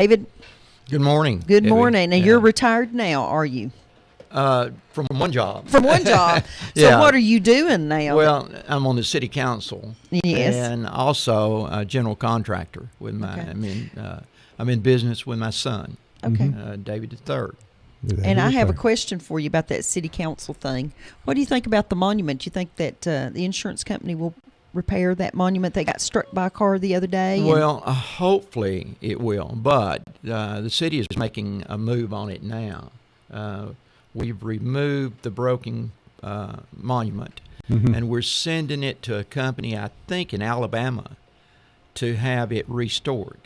David, Good morning. good Debbie. morning. And you're retired now, are you? From one job. From one job. So Yeah. what are you doing now? Well, I'm on the city council. Yes. And also a general contractor with my. Okay. I'm in business with my son. Okay. David III. And I have a question for you about that city council thing. What do you think about the monument? Do you think that the insurance company will repair that monument that got struck by a car the other day? Well, hopefully it will, but the city is making a move on it now. We've removed the broken monument, and we're sending it to a company, I think, in Alabama, to have it restored.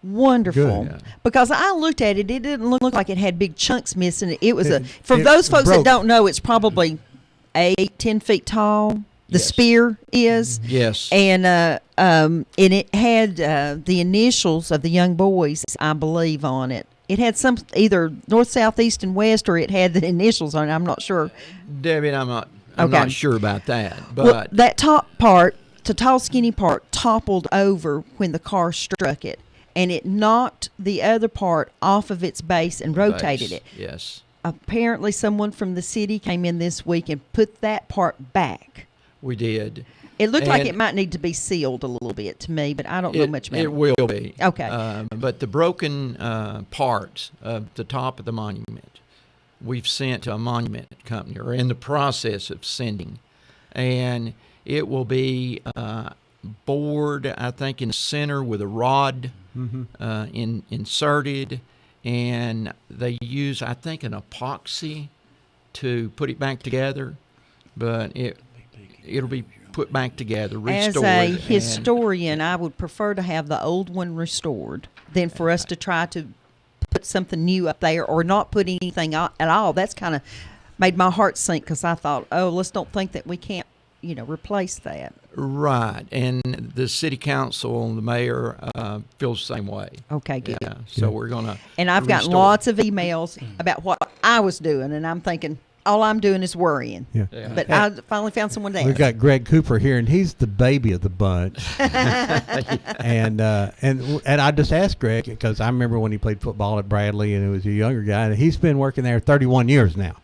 Wonderful. Good. Because I looked at it, it didn't look like it had big chunks missing. It was for it those folks broke. that don't know, it's probably 8-10 feet tall. The Yes. spear is. Yes. And it had the initials of the young boys, I believe, on it. It had some either north, south, east, and west, or it had the initials on it. I'm not sure. Debbie, I'm Okay. not sure about that, but Well, that top part, the tall, skinny part, toppled over when the car struck it, and it knocked the other part off of its base and rotated base, it. Yes. Apparently, someone from the city came in this week and put that part back. We did. It looked like And it might need to be sealed a little bit to me, but I don't know much about it. It will be. Okay. But the broken parts of the top of the monument, we've sent to a monument company, or in the process of sending. And it will be bored, I think, in the center with a rod inserted. And they use, I think, an epoxy to put it back together. But it'll be put back together, restored. As a historian, I would prefer to have the old one restored than for us to try to put something new up there or not put anything at all. That's kind of made my heart sink because I thought, let's don't think that we can't, replace that. Right, and the city council, the mayor, feels the same way. Okay, good. Yeah, so we're gonna. And I've gotten restore. lots of emails about what I was doing, and I'm thinking, all I'm doing is worrying. Yeah. Yeah. But I finally found someone to We've ask. got Greg Cooper here, and he's the baby of the bunch. and I just asked Greg because I remember when he played football at Bradley, and he was a younger guy, and he's been working there 31 years now.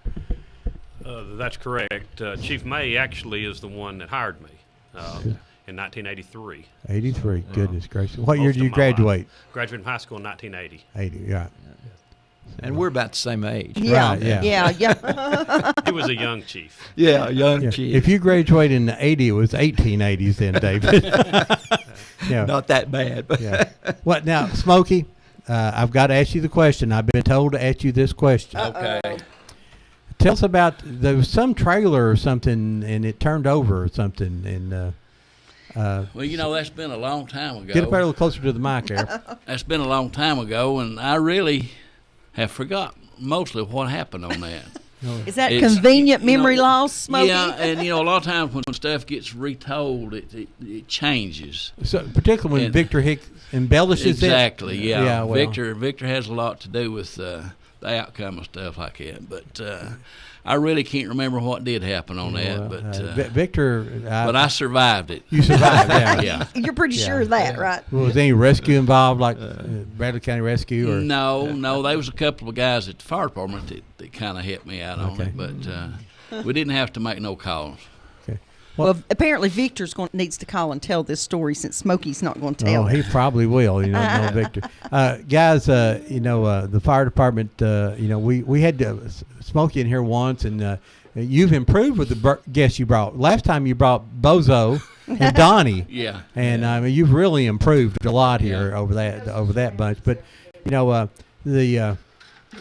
That's correct. Chief May actually is the one that hired me in 1983. 83. Goodness gracious! What year Most did of you my graduate? life. Graduated from high school in 1980. 80. Yeah. And we're about the same age. Yeah, Right, yeah. yeah. He was a young chief. Yeah, young Yeah. chief. If you graduated in the 80, it was 1880s then, David. Yeah. Not that bad, but Yeah. What now, Smokey? I've got to ask you the question. I've been told to ask you this question. okay. Tell us about, there was some trailer or something, and it turned over or something. And Well, that's been a long time ago. get up there a little closer to the mic there. That's been a long time ago, and I really have forgotten mostly what happened on that. Is that It's- convenient you know, memory loss, Smokey? Yeah, and a lot of times when stuff gets retold, it changes. So particularly when And- Victor Hicks embellishes Exactly. it. Yeah. Well, Victor has a lot to do with the outcome of stuff like that, but I really can't remember what did happen on that. But Victor. but I survived it. You survived. Yeah. Yeah. You're pretty sure of that, right? Was any rescue involved, like Bradley County Rescue? Or No, there was a couple of guys at the fire department that kind of helped me out on Okay. it, but we didn't have to make no calls. Okay. Well, apparently Victor's needs to call and tell this story since Smokey's not going to tell Oh, it. he probably will. No, Victor. Guys, the fire department. We had Smokey in here once, and you've improved with the guests you brought. Last time you brought Bozo and Donnie. Yeah. And I mean, you've really improved a lot here over that bunch. But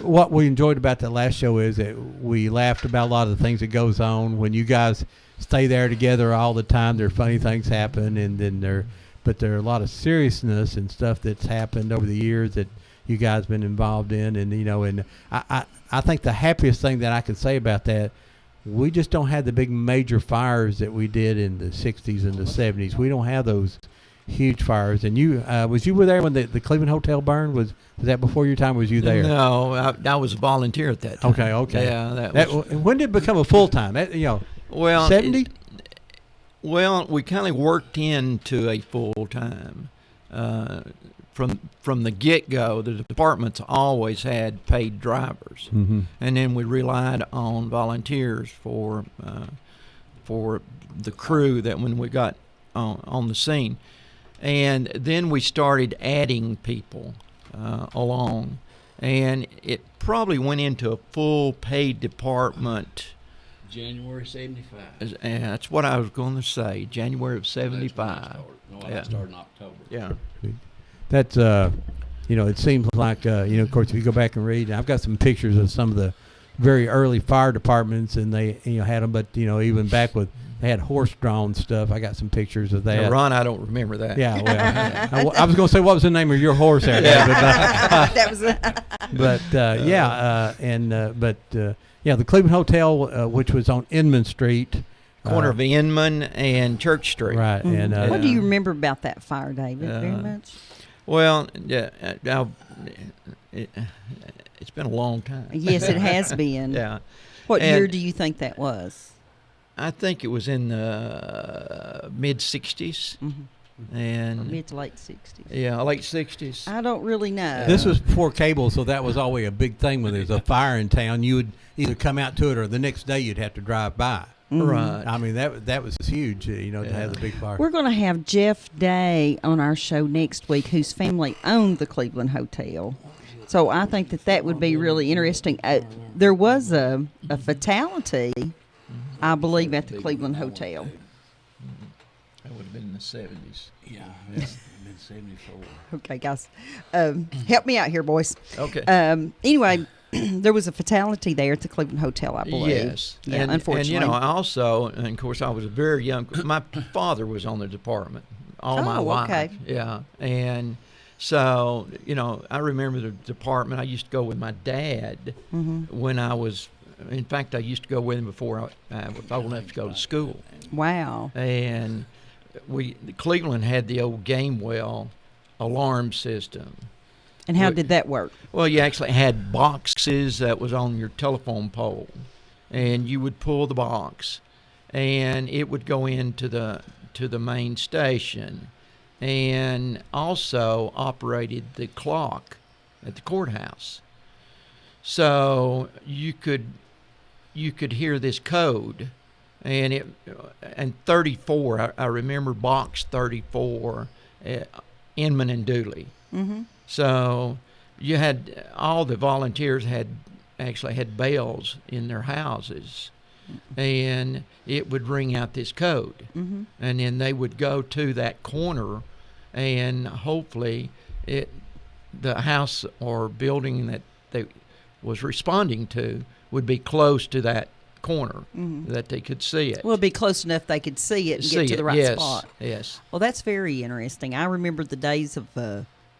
what we enjoyed about that last show is that we laughed about a lot of the things that goes on when you guys stay there together all the time. There are funny things happen, and then there are a lot of seriousness and stuff that's happened over the years that you guys been involved in. And I think the happiest thing that I can say about that, we just don't have the big major fires that we did in the 60s and the 70s. We don't have those huge fires. And you were there when the Cleveland Hotel burned? Was that before your time, or was you there? No, I was a volunteer at that time. Okay. Yeah, when did it become a full-time? well, 70? Well, we kind of worked into a full time. from the get-go, the department's always had paid drivers, and then we relied on volunteers for the crew that when we got on the scene, and then we started adding people along, and it probably went into a full paid department. January 75. And that's what I was going to say. January of That's when I '75. started. No, I Yeah. started in October. Yeah. That's it seems like of course, if you go back and read, I've got some pictures of some of the very early fire departments, and they had them, but even back with they had horse-drawn stuff. I got some pictures of that. Now, Ron, I don't remember that. Yeah, well, I was going to say, what was the name of your horse there? David? That was the Cleveland Hotel, which was on Inman Street, Corner of Inman and Church Street. right? And what do you remember about that fire, David? Very much. Well, yeah, now, it's been a long time. Yes, it has been. Yeah. What And- year do you think that was? I think it was in the mid-'60s. And Mid to late 60s. yeah, late '60s. I don't really know. this was before cable, so that was always a big thing. When there's a fire in town, you would either come out to it, or the next day you'd have to drive by. Right. I mean, that was huge, to have the big fire. We're going to have Jeff Day on our show next week, whose family owned the Cleveland Hotel. So I think that would be really interesting. There was a fatality, I believe, at the Cleveland Hotel. That would have been in the '70s. Yeah, it's been 74. Okay, guys, help me out here, boys. Okay. Anyway, there was a fatality there at the Cleveland Hotel, I believe. Yes. Yeah, and, unfortunately. And, also, and of course, I was very young. My father was on the department all my Oh, life. okay. Yeah. And so, I remember the department. I used to go with my dad when I was, in fact, I used to go with him before I was old enough to go to school. Wow. And Cleveland had the old Gamewell alarm system. And how did that work? Well, you actually had boxes that was on your telephone pole, and you would pull the box, and it would go into the main station, and also operated the clock at the courthouse. So you could hear this code, and 34. I remember box 34, Inman and Dooley. Mm-hmm. So you had all the volunteers actually had bells in their houses, and it would ring out this code, and then they would go to that corner, and hopefully the house or building that they was responding to would be close to that corner that they could see it. Well, it'd be close enough they could see it and get to the right yes, spot. Yes. Well, that's very interesting. I remember the days of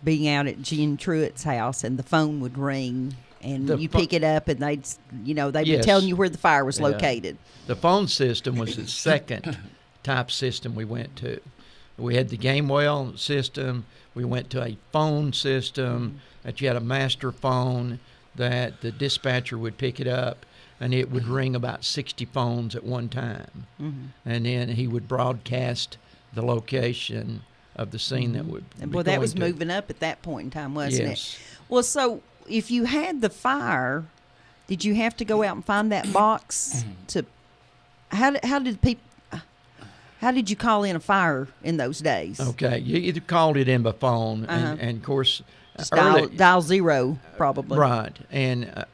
being out at Jen Truitt's house, and the phone would ring, and you pick it up, and they'd be Yes. telling you where the fire was Yeah. located. The phone system was the second type system we went to. We had the Gamewell system. We went to a phone system that you had a master phone that the dispatcher would pick it up, and it would ring about 60 phones at one time. And then he would broadcast the location of the scene that would And be boy, that going was to. moving up at that point in time, wasn't Yes. it? Well, so if you had the fire, did you have to go out and find that box to? How did you call in a fire in those days? Okay, you either called it in by phone, Uh-huh. and of course, Just early- dial zero, probably. right. And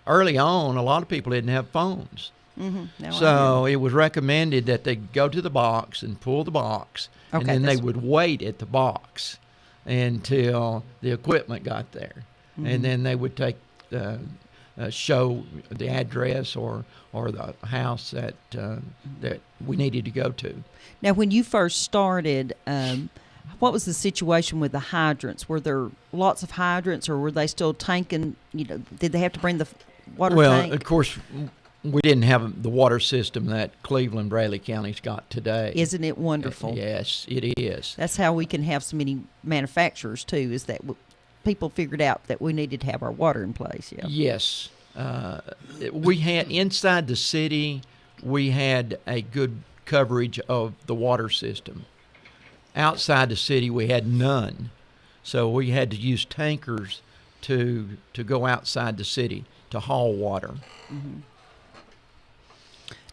early on, a lot of people didn't have phones. Mm-hmm. Now So it was recommended that they go to the box and pull the box, and Okay, then they that's- would wait at the box until the equipment got there, and then they would take show the address or the house that we needed to go to. Now, when you first started, what was the situation with the hydrants? Were there lots of hydrants, or were they still tanking? Did they have to bring the water Well, tank? of course, we didn't have the water system that Cleveland, Bradley county's got today. Isn't it wonderful? Yes, it is. That's how we can have so many manufacturers too. Is that people figured out that we needed to have our water in place? Yeah. Yes. We had inside the city, we had a good coverage of the water system. Outside the city, we had none. So we had to use tankers to go outside the city to haul water.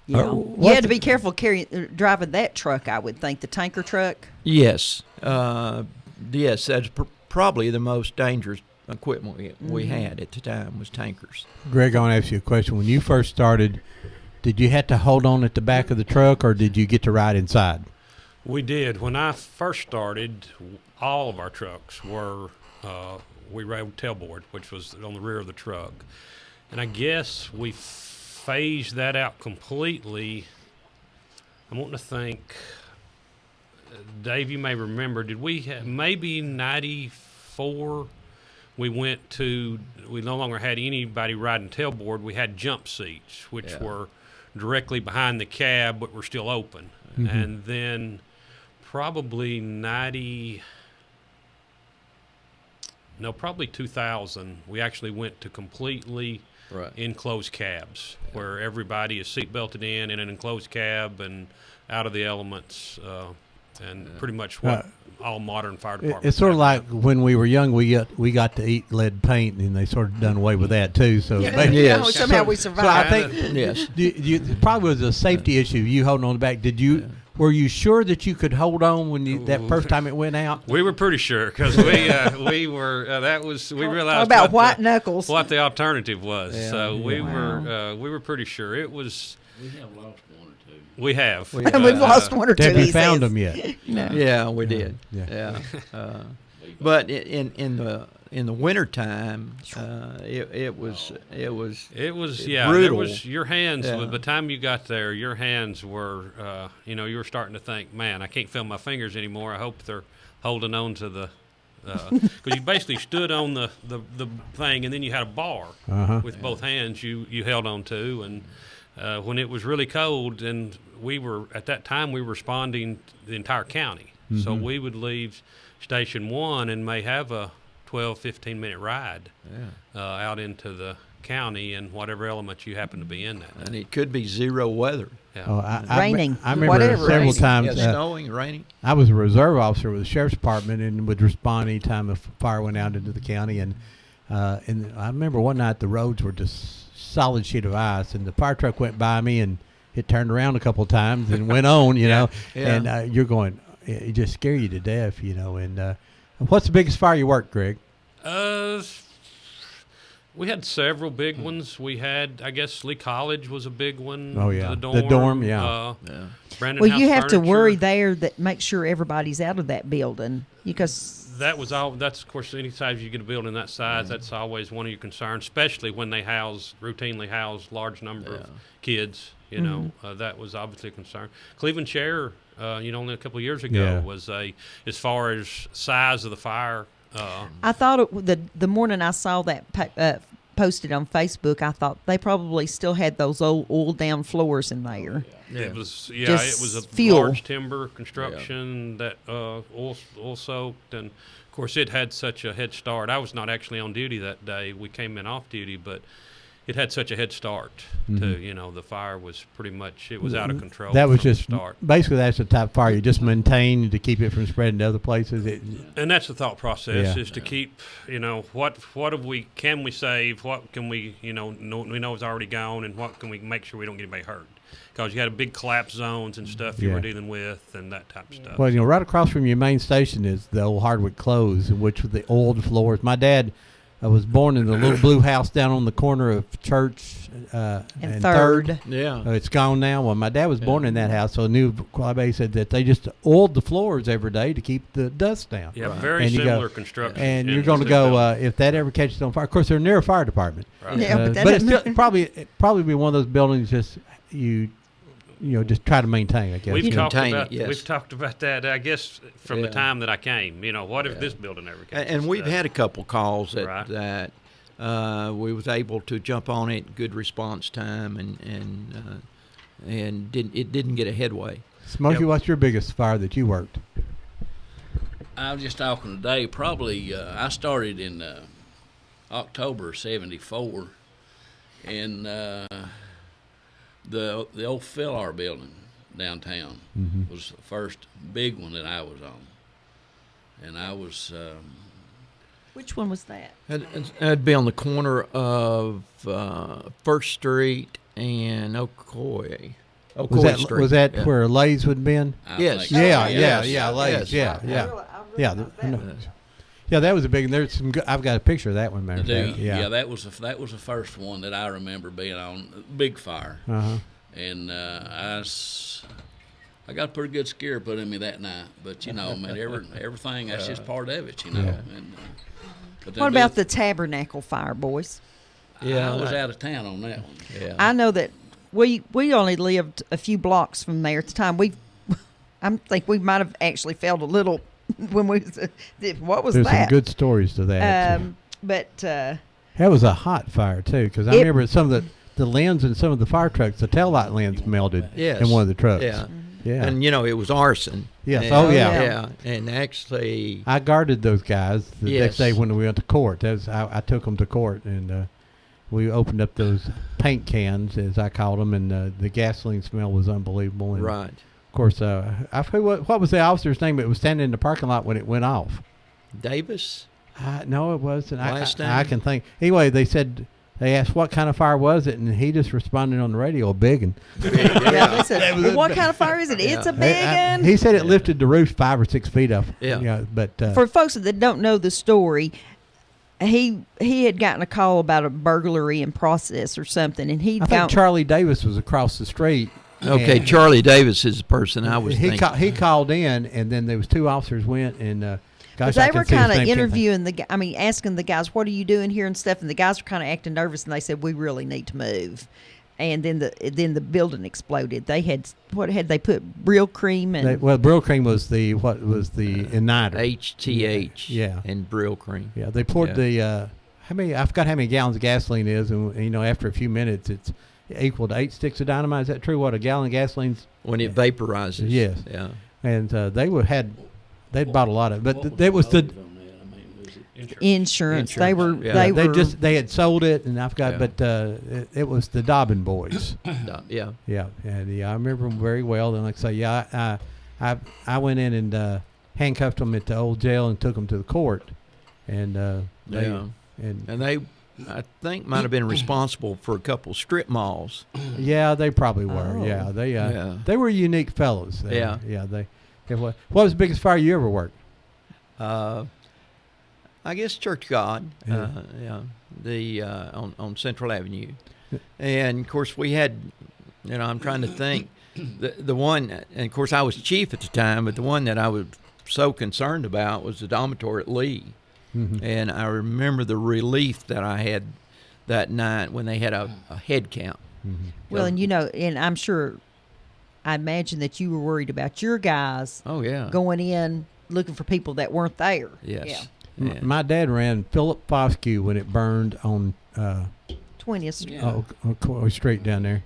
Yeah. What- You had to be careful driving that truck, I would think, the tanker truck. Yes, yes, that's probably the most dangerous equipment we had at the time was tankers. Greg, I want to ask you a question. When you first started, did you have to hold on at the back of the truck, or did you get to ride inside? We did. When I first started, all of our trucks were, we rode tailboard, which was on the rear of the truck. And I guess we phased that out completely. I'm wanting to think, Dave, you may remember, did we have, maybe 94, we no longer had anybody riding tailboard. We had jump seats, which were directly behind the cab, but were still open. And then probably probably 2000, we actually went to completely enclosed cabs where everybody is seat belted in an enclosed cab and out of the elements, and pretty much what all modern fire departments. It's sort of have like when we were young, we got to eat lead paint, and they sort of done away with that too. So Yes. Somehow we So I survived. think Yes. it probably was a safety issue. You holding on the back. Did you? Were you sure that you could hold on when that first time it went out? We were pretty sure because we realized about what white knuckles. what the alternative was. Yeah. So we were pretty sure it was. We have lost one or two. We have. We've lost one or two. Have you he found says. them yet? No. Yeah, we did. Yeah. Yeah. But in the wintertime, it was brutal. Your hands. Yeah. By the time you got there, your hands were. You were starting to think, man, I can't feel my fingers anymore. I hope they're holding on to the. Because you basically stood on the thing, and then you had a bar with both hands you held on to, and when it was really cold, and we were at that time we were responding to the entire county, so we would leave Station 1 and may have a 12-15 minute ride out into the county and whatever element you happen to be in that. And it could be zero weather. Yeah. Oh, Raining, I remember whatever. several Raining. times. Yeah, snowing, raining. I was a reserve officer with the sheriff's department and would respond anytime a fire went out into the county. And I remember one night the roads were just solid sheet of ice, and the fire truck went by me and it turned around a couple of times and went on, you know. Yeah. And you're going, it just scare you to death, you know. And what's the biggest fire you worked, Greg? We had several big ones. We had, I guess, Lee College was a big one. Oh, yeah. The The dorm, yeah. Brandon Well, House you have to Furniture. worry there that make sure everybody's out of that building because That was all. That's of course, anytime you get a building that size, that's always one of your concerns, especially when they routinely house large number of kids. You know, that was obviously a concern. Cleveland Share, only a couple of years ago was as far as size of the fire. I thought the morning I saw that posted on Facebook, I thought they probably still had those old oiled down floors in there. It was Just it was a fuel. large timber construction that oil soaked, and of course it had such a head start. I was not actually on duty that day. We came in off duty, but it had such a head start to the fire was pretty much it was out of control. That was from the just start. basically that's the type of fire you just maintain to keep it from spreading to other places. And that's the thought process Yeah. is to keep, what can we save? What can we, we know is already gone, and what can we make sure we don't get anybody hurt? Because you had a big collapse zones and stuff you Yeah. were dealing with and that type of stuff. Well, right across from your main station is the old Hardwick Close, which was the old floors. My dad was born in the little blue house down on the corner of Church And Third. Yeah. It's gone now. Well, my dad was born in that house, so I knew Quabe said that they just oiled the floors every day to keep the dust down. Yeah, very And you go- similar construction. And in you're going to the go building. if that ever catches on fire. Of course, they're near a fire department. Right. Yeah, but that but it's doesn't- still, probably be one of those buildings just just try to maintain. I guess. We've talked Contain it, about yes. we've talked about that. I guess from the Yeah. time that I came. What if this building ever came? And we've had a couple calls Right. that we was able to jump on it, good response time, and didn't get a headway. Smokey, Yep. what's your biggest fire that you worked? I was just talking today. Probably I started in October '74, in the old Philhar building downtown was the first big one that I was on, and I was Which one was that? That'd be on the corner of First Street and Ocoee. Street. Was that yeah. where Lay's would have been? I Yes. think so. Yeah, yes, yeah, Lay's. yes. Yeah. Yeah, that was a big. There's some. I've got a picture of that one, matter of Do fact. you? Yeah. That was the first one that I remember being on. Big fire, Uh-huh. and I got a pretty good scare put in me that night. But man, everything that's just part of it, Yeah. And, but What about the Tabernacle fire, boys? Yeah, I was I- out of town on that one. Yeah. I know that we only lived a few blocks from there at the time. I think we might have actually felt a little when we. What was There's that? some good stories to that. But that was a hot fire too, because I It- remember some of the lens in some of the fire trucks, the taillight lens melted Yes. in one of the trucks. Yeah. Yeah. And it was arson. Yes. And- Oh, yeah. Yeah. And actually, I guarded those guys the Yes. next day when we went to court. I took them to court, and we opened up those paint cans, as I called them, and the gasoline smell was unbelievable. And right. Of course, I forget what was the officer's name? It was standing in the parking lot when it went off. Davis. No, it wasn't. Last I name? can think. Anyway, they asked what kind of fire was it, and he just responded on the radio, big one. yeah, they said, "Well, what kind of fire is it? It's a big one." He said it lifted the roof 5 or 6 feet up. Yeah. But For folks that don't know the story, he had gotten a call about a burglary in process or something, and I think Charlie Davis was across the street. Okay, and Charlie Davis is the person I was he thinking. he called in, and then there was 2 officers went, and gosh, they I can were see his kind of name, can't think. interviewing asking the guys, "What are you doing here?" and stuff, and the guys were kind of acting nervous, and they said, "We really need to move." And then the building exploded. They had they put Brill Cream and Brill Cream was the igniter. HTH. Yeah. And Brill Cream. Yeah, they poured Yeah. I forgot how many gallons of gasoline is, and after a few minutes, it's equal to 8 sticks of dynamite. Is that true? What a gallon of gasoline's? When it vaporizes. Yes. Yeah. And they'd bought a lot of, but that was the insurance. They were Yeah. they had sold it, and I forgot, Yeah. but it was the Dobbin boys. Yeah. Yeah, and I remember them very well. And like I say, yeah, I went in and handcuffed them at the old jail and took them to the court, and Yeah. And they, I think, might have been responsible for a couple strip malls. yeah, they probably were. Oh. Yeah, Yeah. they were unique fellows. Yeah. What was the biggest fire you ever worked? I guess Church God. Yeah. The on Central Avenue, and of course we had, I'm trying to think, the one, and of course I was chief at the time, but the one that I was so concerned about was the dormitory at Lee. Mhm. And I remember the relief that I had that night when they had a head count. Mhm. well, and and I'm sure, I imagine that you were worried about your guys Oh yeah. going in looking for people that weren't there. Yes. M- Yeah. My dad ran Philip Foscue when it burned on 20th Street, Yeah. Ocoee Street down there,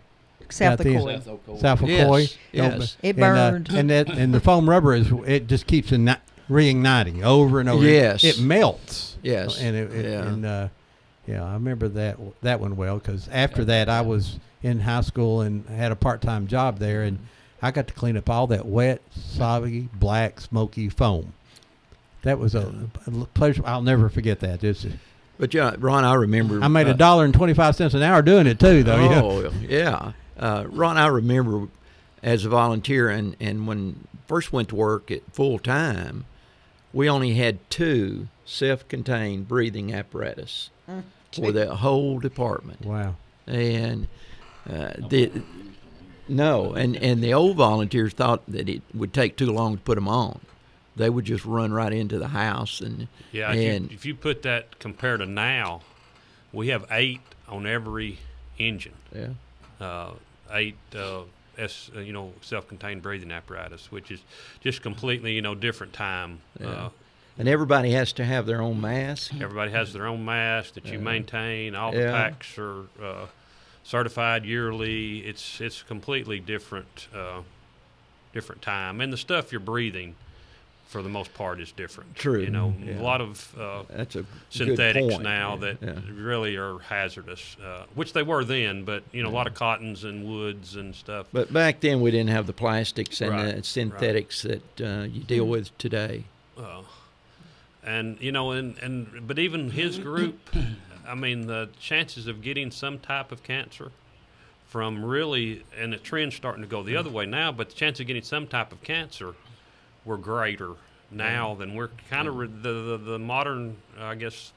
South Southeast. Dakota. South Yes, Ocoee. yes. It And, burned. and the foam rubber it just keeps reigniting over and over. Yes. It melts. Yes. And I remember that one well, because after that I was in high school and had a part-time job there, and I got to clean up all that wet, soggy, black, smoky foam. That was a pleasure. I'll never forget that. But Ron, I remember I made $1.25 an hour doing it too, though. Yeah. Oh, yeah. Ron, I remember as a volunteer, and when first went to work at full time, we only had 2 self-contained breathing apparatus for the whole department. Wow. And the old volunteers thought that it would take too long to put them on. They would just run right into the house Yeah, if you put that compared to now, we have 8 on every engine. yeah. 8 self-contained breathing apparatus, which is just completely different time. Yeah. And everybody has to have their own mask. Everybody has their own mask that you maintain. All the Yeah. packs are certified yearly. It's completely different time, and the stuff you're breathing, for the most part, is different. True. A Yeah. lot of That's a synthetics good point. now Yeah. that really are hazardous, which they were then, but a lot of cottons and woods and stuff. But back then we didn't have the plastics and Right, the synthetics that you deal with today. And but even his group, I mean, the chances of getting some type of cancer from really, and the trend's starting to go the other way now, but the chance of getting some type of cancer were greater now than we're kind of the modern, I guess,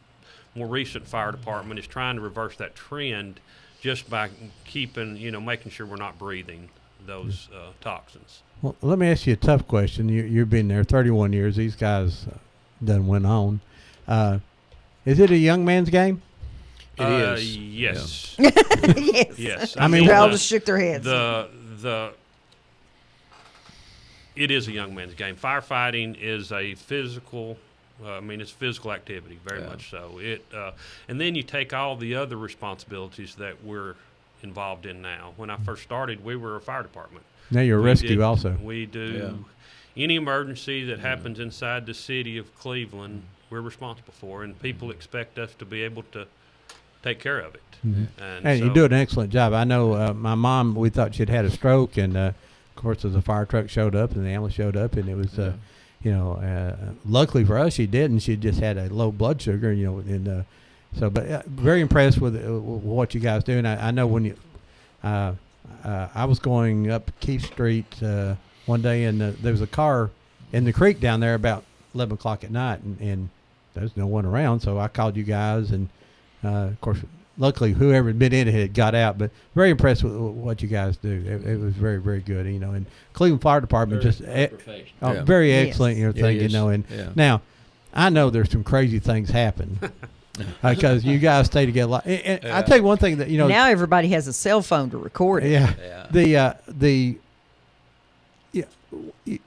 more recent fire department is trying to reverse that trend just by keeping, making sure we're not breathing those toxins. Well, let me ask you a tough question. You've been there 31 years. These guys done went on. Is it a young man's game? It is. Yes. Yes. Yes. I mean, They all just shook their heads. It is a young man's game. Firefighting is a physical. It's physical activity, very much so. And then you take all the other responsibilities that we're involved in now. When I first started, we were a fire department. Now you're a rescue also. We do any emergency that happens inside the city of Cleveland, we're responsible for, and people expect us to be able to take care of it. Mm-hmm. And you so- do an excellent job. I know my mom, we thought she'd had a stroke, and of course, as a fire truck showed up and the ambulance showed up, and it was, luckily for us, she didn't. She just had a low blood sugar, but very impressed with what you guys do. And I know when you, I was going up Keith Street one day, and there was a car in the creek down there about 11 o'clock at night, and there's no one around. So I called you guys, and of course, luckily whoever had been in it had got out. But very impressed with what you guys do. It was very, very good. And Cleveland Fire Department very excellent. Thing. And now I know there's some crazy things happen. Because you guys stay together. And I tell you one thing that now everybody has a cell phone to record it. Yeah.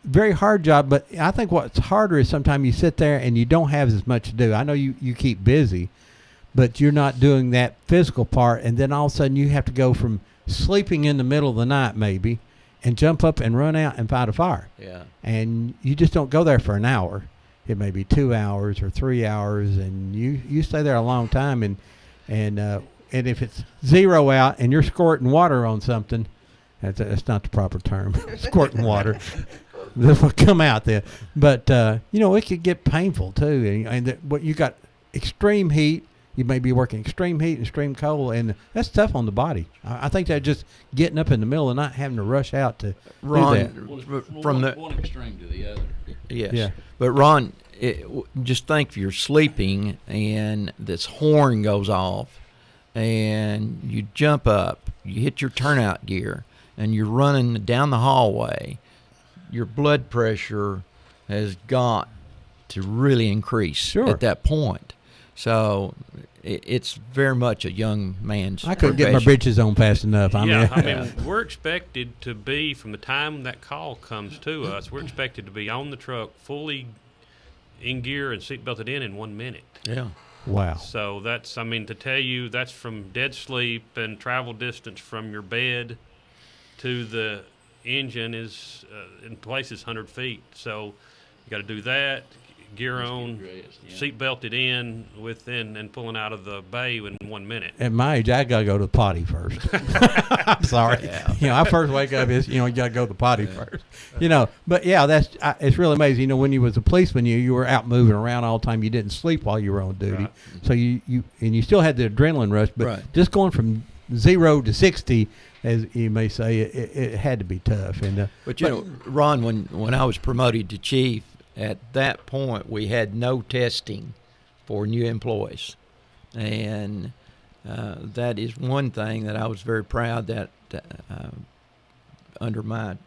Very hard job, but I think what's harder is sometimes you sit there and you don't have as much to do. I know you keep busy, but you're not doing that physical part, and then all of a sudden you have to go from sleeping in the middle of the night maybe and jump up and run out and fight a fire. Yeah. And you just don't go there for an hour. It may be 2 hours or 3 hours, and you stay there a long time. And if it's zero out and you're squirting water on something, that's not the proper term. Squirting water, this will come out there. But it could get painful too. And what you got extreme heat. You may be working extreme heat and extreme cold, and that's tough on the body. I think that just getting up in the middle of the night, having to rush out to Ron, do that. from one extreme to the other. Yes. Yeah. But Ron, just think if you're sleeping and this horn goes off and you jump up, you hit your turnout gear, and you're running down the hallway, your blood pressure has got to really increase at that point. So it's very much a young man's I couldn't get my profession. britches on fast enough. We're expected to be, from the time that call comes to us, we're expected to be on the truck, fully in gear and seat belted in 1 minute. Yeah. Wow. So to tell you, that's from dead sleep and travel distance from your bed to the engine is, in places, 100 feet. So you got to do that. Gear on, seat belted in and pulling out of the bay in 1 minute. At my age, I gotta go to the potty first. I'm sorry. I first wake up is you gotta go to the potty first. But it's really amazing. When you was a policeman, you were out moving around all the time. You didn't sleep while you were on duty, Right. so you still had the adrenaline rush. But Right. just going from 0 to 60, as you may say, it had to be tough. And But Ron, when I was promoted to chief, at that point we had no testing for new employees, and that is one thing that I was very proud that under my,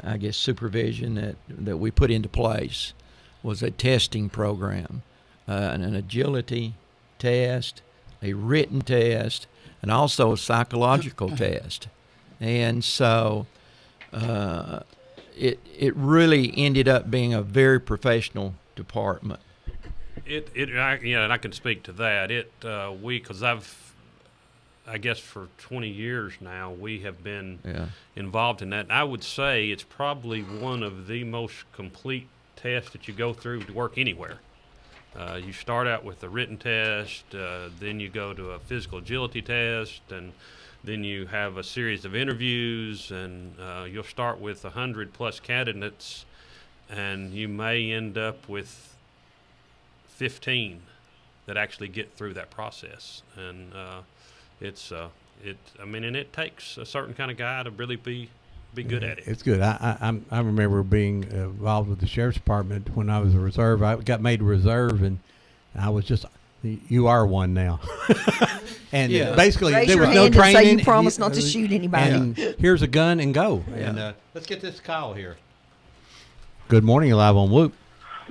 I guess, supervision that we put into place was a testing program, an agility test, a written test, and also a psychological test. And so it really ended up being a very professional department. And I can speak to that. Because I guess for 20 years now, we have been involved in that. And I would say it's probably one of the most complete tests that you go through to work anywhere. You start out with a written test, then you go to a physical agility test, and then you have a series of interviews, and you'll start with 100 plus candidates, and you may end up with 15 that actually get through that process, and and it takes a certain kind of guy to really be good at it. It's good. I remember being involved with the sheriff's department when I was a reserve. I got made a reserve, and I was just, you are one now. And basically, Raise there your was no hand and say training. you promise not to shoot anybody. And here's a gun and go. And let's get this call here. Good morning, you're live on Whoop.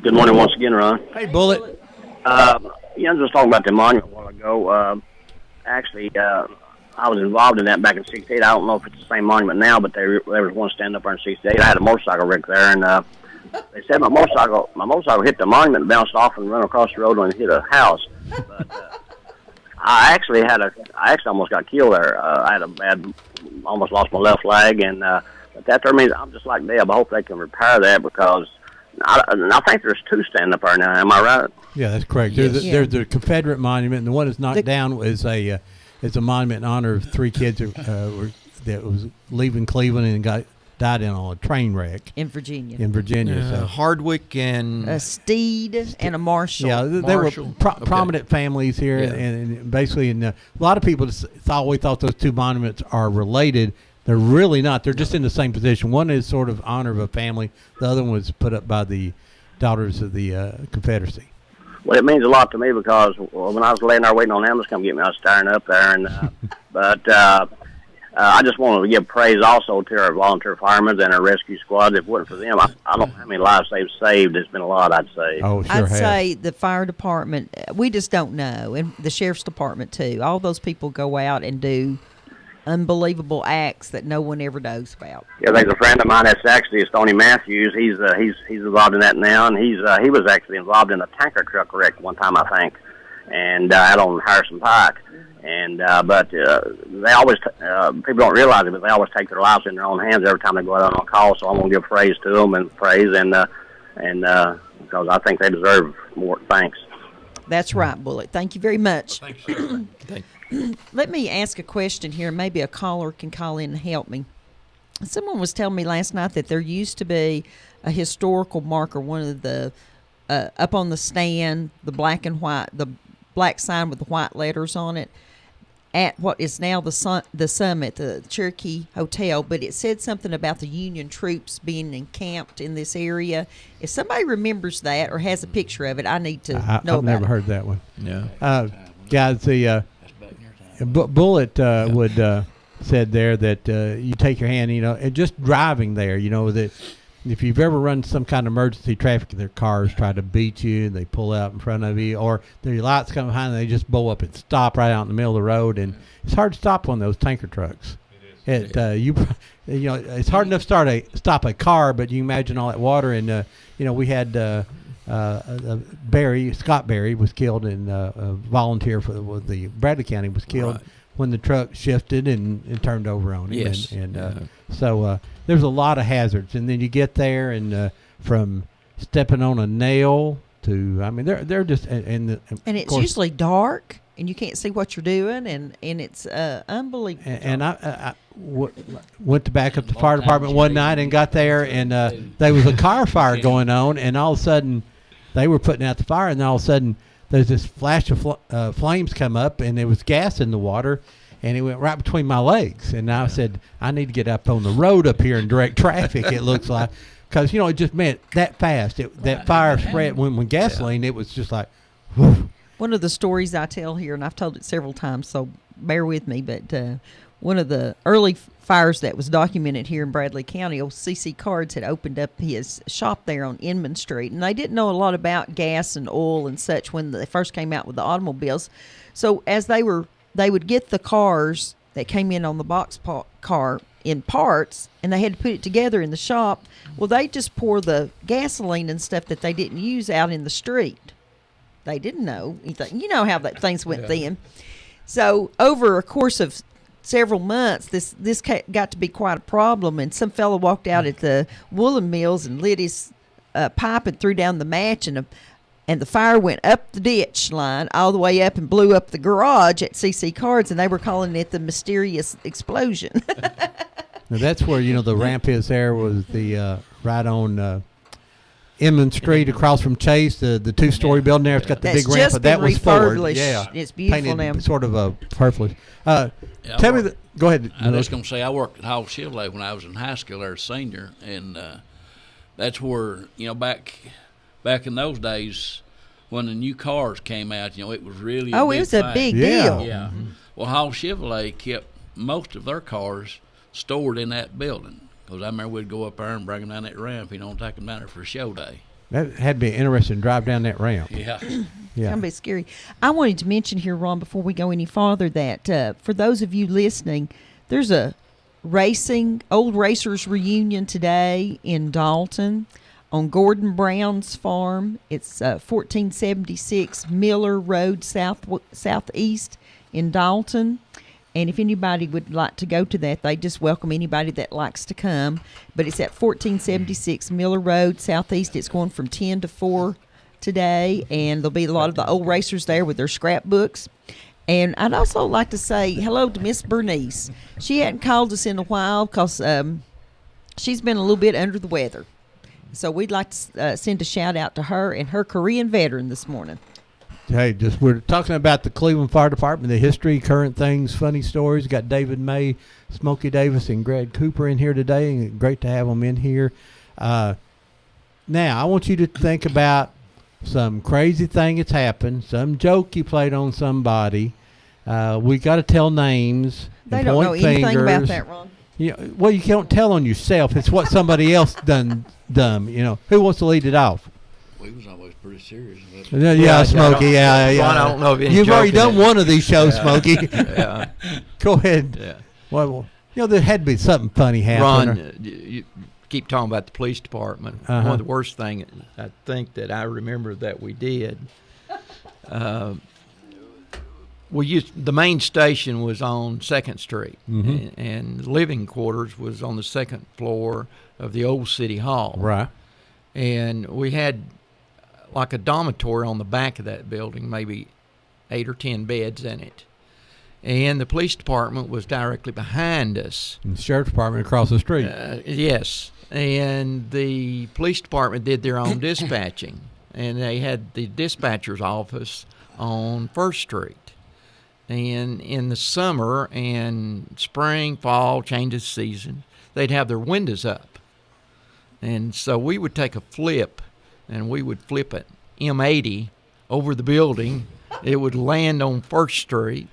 Good morning once again, Ron. Hey, Bullet. I was just talking about the monument a while ago. I was involved in that back in '68. I don't know if it's the same monument now, but there was one stand up there in '68. I had a motorcycle wreck there, and they said my motorcycle hit the monument, bounced off, and ran across the road and hit a house. But I actually almost got killed there. I had almost lost my left leg, and but that there means I'm just like Deb. I hope they can repair that because I think there's two standing up there now. Am I right? Yeah, that's correct. There's the Confederate monument, and the one that's knocked down is a monument in honor of 3 kids that was leaving Cleveland and died in on a train wreck in Virginia. So. Hardwick and A Steed and a Marshall. Yeah, they were Marshall. prominent families here, Yeah. and basically, a lot of people always thought those two monuments are related. They're really not. They're just in the same position. One is sort of honor of a family. The other one was put up by the Daughters of the Confederacy. Well, it means a lot to me because when I was laying there waiting on ambulance to come get me, I was staring up there. And I just wanted to give praise also to our volunteer firemen and our rescue squads. If it wasn't for them, I don't know how many lives they've saved. It's been a lot, I'd say. Oh, sure I'd has. say the fire department, we just don't know, and the sheriff's department too. All those people go out and do unbelievable acts that no one ever knows about. Yeah, there's a friend of mine that's actually Stoney Matthews. He's involved in that now, and he was actually involved in a tanker truck wreck one time, I think, and out on Harrison Pike. And but they always people don't realize it, but they always take their lives in their own hands every time they go out on call. So I'm gonna give praise to them and because I think they deserve more thanks. That's right, Bullet. Thank you very much. Thanks, sir. Let me ask a question here. Maybe a caller can call in and help me. Someone was telling me last night that there used to be a historical marker, one of the up on the stand, the black and white, the black sign with the white letters on it, at what is now the Summit, the Cherokee Hotel, but it said something about the Union troops being encamped in this area. If somebody remembers that or has a picture of it, I need to know I've about never it. heard that one. yeah. Guys, the Bullet said there that you take your hand, and just driving there, that if you've ever run some kind of emergency traffic, their cars try to beat you and they pull out in front of you, or their lights come behind and they just blow up and stop right out in the middle of the road, and it's hard to stop one of those tanker trucks. It's hard enough to stop a car, but you imagine all that water. And we had Scott Berry was killed, and a volunteer for the Bradley County was killed when the truck shifted and turned over on him. Yes. So there's a lot of hazards, and then you get there, and from stepping on a nail to, they're just And it's usually dark, and you can't see what you're doing, and it's unbelievable. And I went to back up the fire department one night and got there, and there was a car fire going on, and all of a sudden they were putting out the fire, and all of a sudden there's this flash of flames come up, and there was gas in the water, and it went right between my legs. And I said, I need to get up on the road up here and direct traffic, it looks like. Because, it just meant that fast. That fire spread when gasoline, it was just like, whew. One of the stories I tell here, and I've told it several times, so bear with me, but one of the early fires that was documented here in Bradley County, old C.C. Cards had opened up his shop there on Inman Street, and they didn't know a lot about gas and oil and such when they first came out with the automobiles. So as they would get the cars that came in on the box car in parts, and they had to put it together in the shop. Well, they just pour the gasoline and stuff that they didn't use out in the street. They didn't know anything. You know how that things went then. So over a course of several months, this got to be quite a problem, and some fellow walked out at the woolen mills and lit his pipe and threw down the match, and the fire went up the ditch line all the way up and blew up the garage at C.C. Cards, and they were calling it the mysterious explosion. Now that's where the ramp is. There was the right on Inman Street across from Chase, the 2-story building there. It's got the That's big ramp, just but that been was Ford. refurbished. Yeah, It's beautiful painted now. sort of a purplish. Yeah, Tell me, go ahead. I was just going to say I worked at Hall Chevrolet when I was in high school there, as a senior, and that's where back in those days when the new cars came out, it was really Oh, it was a thing. big Yeah. deal. Yeah. Well, Hall Chevrolet kept most of their cars stored in that building because I remember we'd go up there and bring them down that ramp, take them down there for show day. That had to be interesting to drive down that ramp. Yeah. Yeah. Kind of be scary. I wanted to mention here, Ron, before we go any farther, that for those of you listening, there's a old racers reunion today in Dalton on Gordon Brown's farm. It's 1476 Miller Road Southeast in Dalton. And if anybody would like to go to that, they just welcome anybody that likes to come. But it's at 1476 Miller Road Southeast. It's going from 10 to 4 today, and there'll be a lot of the old racers there with their scrapbooks. And I'd also like to say hello to Miss Bernice. She hadn't called us in a while because she's been a little bit under the weather. So we'd like to send a shout out to her and her Korean veteran this morning. Hey, we're talking about the Cleveland Fire Department, the history, current things, funny stories. Got David May, Smokey Davis, and Greg Cooper in here today. And great to have them in here. Now, I want you to think about some crazy thing that's happened, some joke you played on somebody. We got to tell names. They and don't point know anything fingers. about that, Ron. Well, you can't tell on yourself. It's what somebody else done dumb. Who wants to lead it off? We was always pretty serious. Yeah, Smokey. Yeah. Ron, I don't know of any You've already joking done one of these shows, Smokey. Yeah. Go ahead. Yeah. Well, there had to be something funny happening. Ron, you keep talking about the police department. Uh-huh. One of the worst things I think that I remember that we did, the main station was on 2nd Street, and the living quarters was on the 2nd floor of the old city hall. Right. And we had like a dormitory on the back of that building, maybe 8 or 10 beds in it. And the police department was directly behind us. And the sheriff's department across the street. Yes. And the police department did their own dispatching. And they had the dispatcher's office on 1st Street. And in the summer and spring, fall, change of season, they'd have their windows up. And so we would take a flip, and we would flip it M80 over the building. It would land on 1st Street.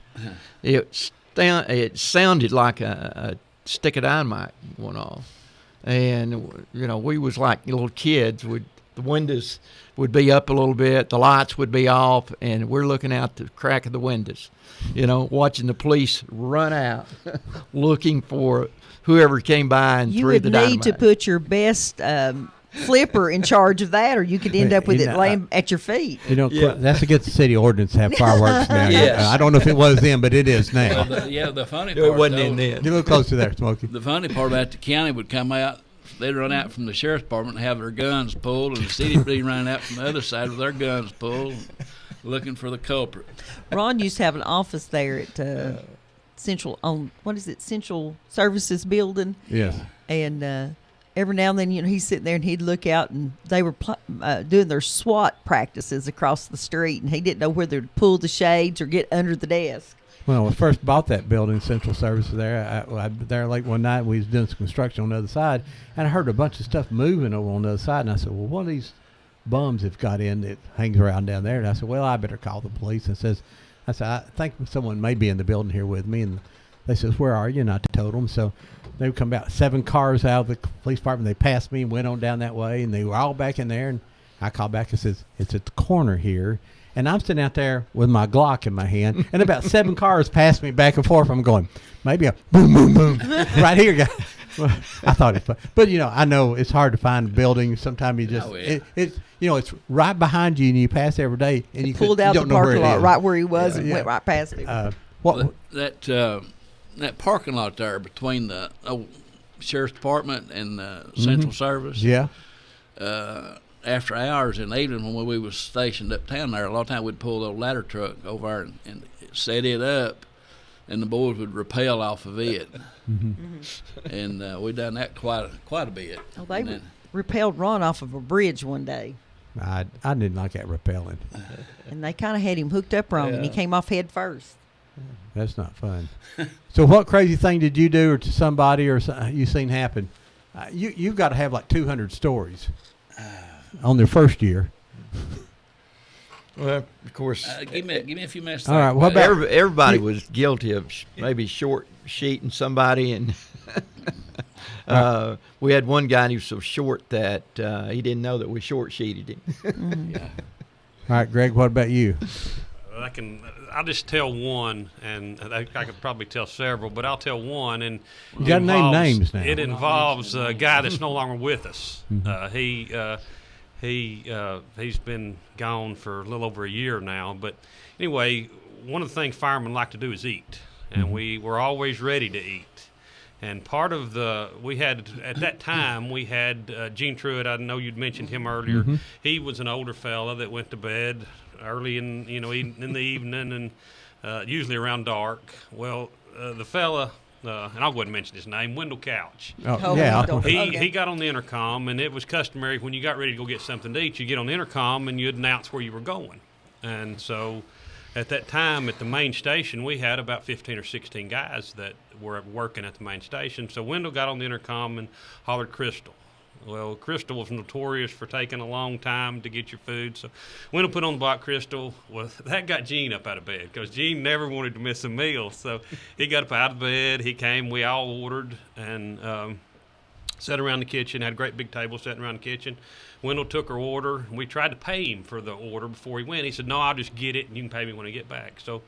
It sounded like a stick of dynamite went off. And, we was like little kids. The windows would be up a little bit, the lights would be off, and we're looking out the crack of the windows, watching the police run out looking for whoever came by and You threw would the need dynamite. to put your best flipper in charge of that, or you could end up with it laying at your feet. Yeah. That's against the city ordinance to have fireworks now. Yes. I don't know if it was then, but it is now. The funny part. It wasn't though, in Get a then. little closer there, Smokey. The funny part about the county would come out. They'd run out from the sheriff's department and have their guns pulled, and the city would be running out from the other side with their guns pulled, looking for the culprit. Ron used to have an office there at Central Services Building, Yes. and every now and then, he's sitting there and he'd look out, and they were doing their SWAT practices across the street, and he didn't know whether to pull the shades or get under the desk. When I first bought that building, Central Services there, I there late one night, we was doing some construction on the other side, and I heard a bunch of stuff moving over on the other side, and I said, well, what are these bums have got in that hangs around down there? And I said, well, I better call the police. And I said, I think someone may be in the building here with me. And they says, where are you? And I told them. So they would come about 7 cars out of the police department. They passed me and went on down that way, and they were all back in there. And I called back and says, it's at the corner here. And I'm sitting out there with my Glock in my hand, and about 7 cars passed me back and forth. I'm going, maybe a boom, boom, boom, right here, guys. Well, I thought it was fun. But, I know it's hard to find a building. Sometimes you just, it's right behind you, and you pass every day, and you Pulled out you don't the know where parking it lot is. right where he was and Yeah. went right past him. That parking lot there between the sheriff's department and the Central Service. Yeah. After hours in the evening when we was stationed uptown there, a lot of time we'd pull the ladder truck over there and set it up, and the boys would rappel off of it. And we done that quite a bit. Oh, repelled Ron off of a bridge one day, I didn't like that rappelling. and they kind of had him hooked up wrong, and he Yeah. came off head first. That's not fun. So what crazy thing did you do or to somebody or you seen happen? You've got to have like 200 stories on their first year. Well, of course, Give me a few minutes. All right, what about- everybody was guilty of maybe short sheeting somebody, and we had one guy who was so short that he didn't know that we short sheeted him. Yeah. All right, Greg, what about you? I'll just tell one, and I could probably tell several, but I'll tell one. And You gotta name involves- names now. It involves a guy that's no longer with us. He's been gone for a little over a year now. But anyway, one of the things firemen like to do is eat, and we were always ready to eat. And part of we had at that time we had Gene Truitt. I know you'd mentioned him earlier. He was an older fella that went to bed early in the evening, and usually around dark. Well, the fella, and I wouldn't mention his name, Wendell Couch. Oh, yeah. don't- He Okay. he got on the intercom, and it was customary when you got ready to go get something to eat, you get on the intercom and you'd announce where you were going. And so at that time at the main station, we had about 15 or 16 guys that were working at the main station. So Wendell got on the intercom and hollered Crystal. Well, Crystal was notorious for taking a long time to get your food. So Wendell put on the block Crystal. Well, that got Gene up out of bed because Gene never wanted to miss a meal. So he got up out of bed. He came. We all ordered and sat around the kitchen, had a great big table sitting around the kitchen. Wendell took our order. We tried to pay him for the order before he went. He said, "No, I'll just get it, and you can pay me when I get back." So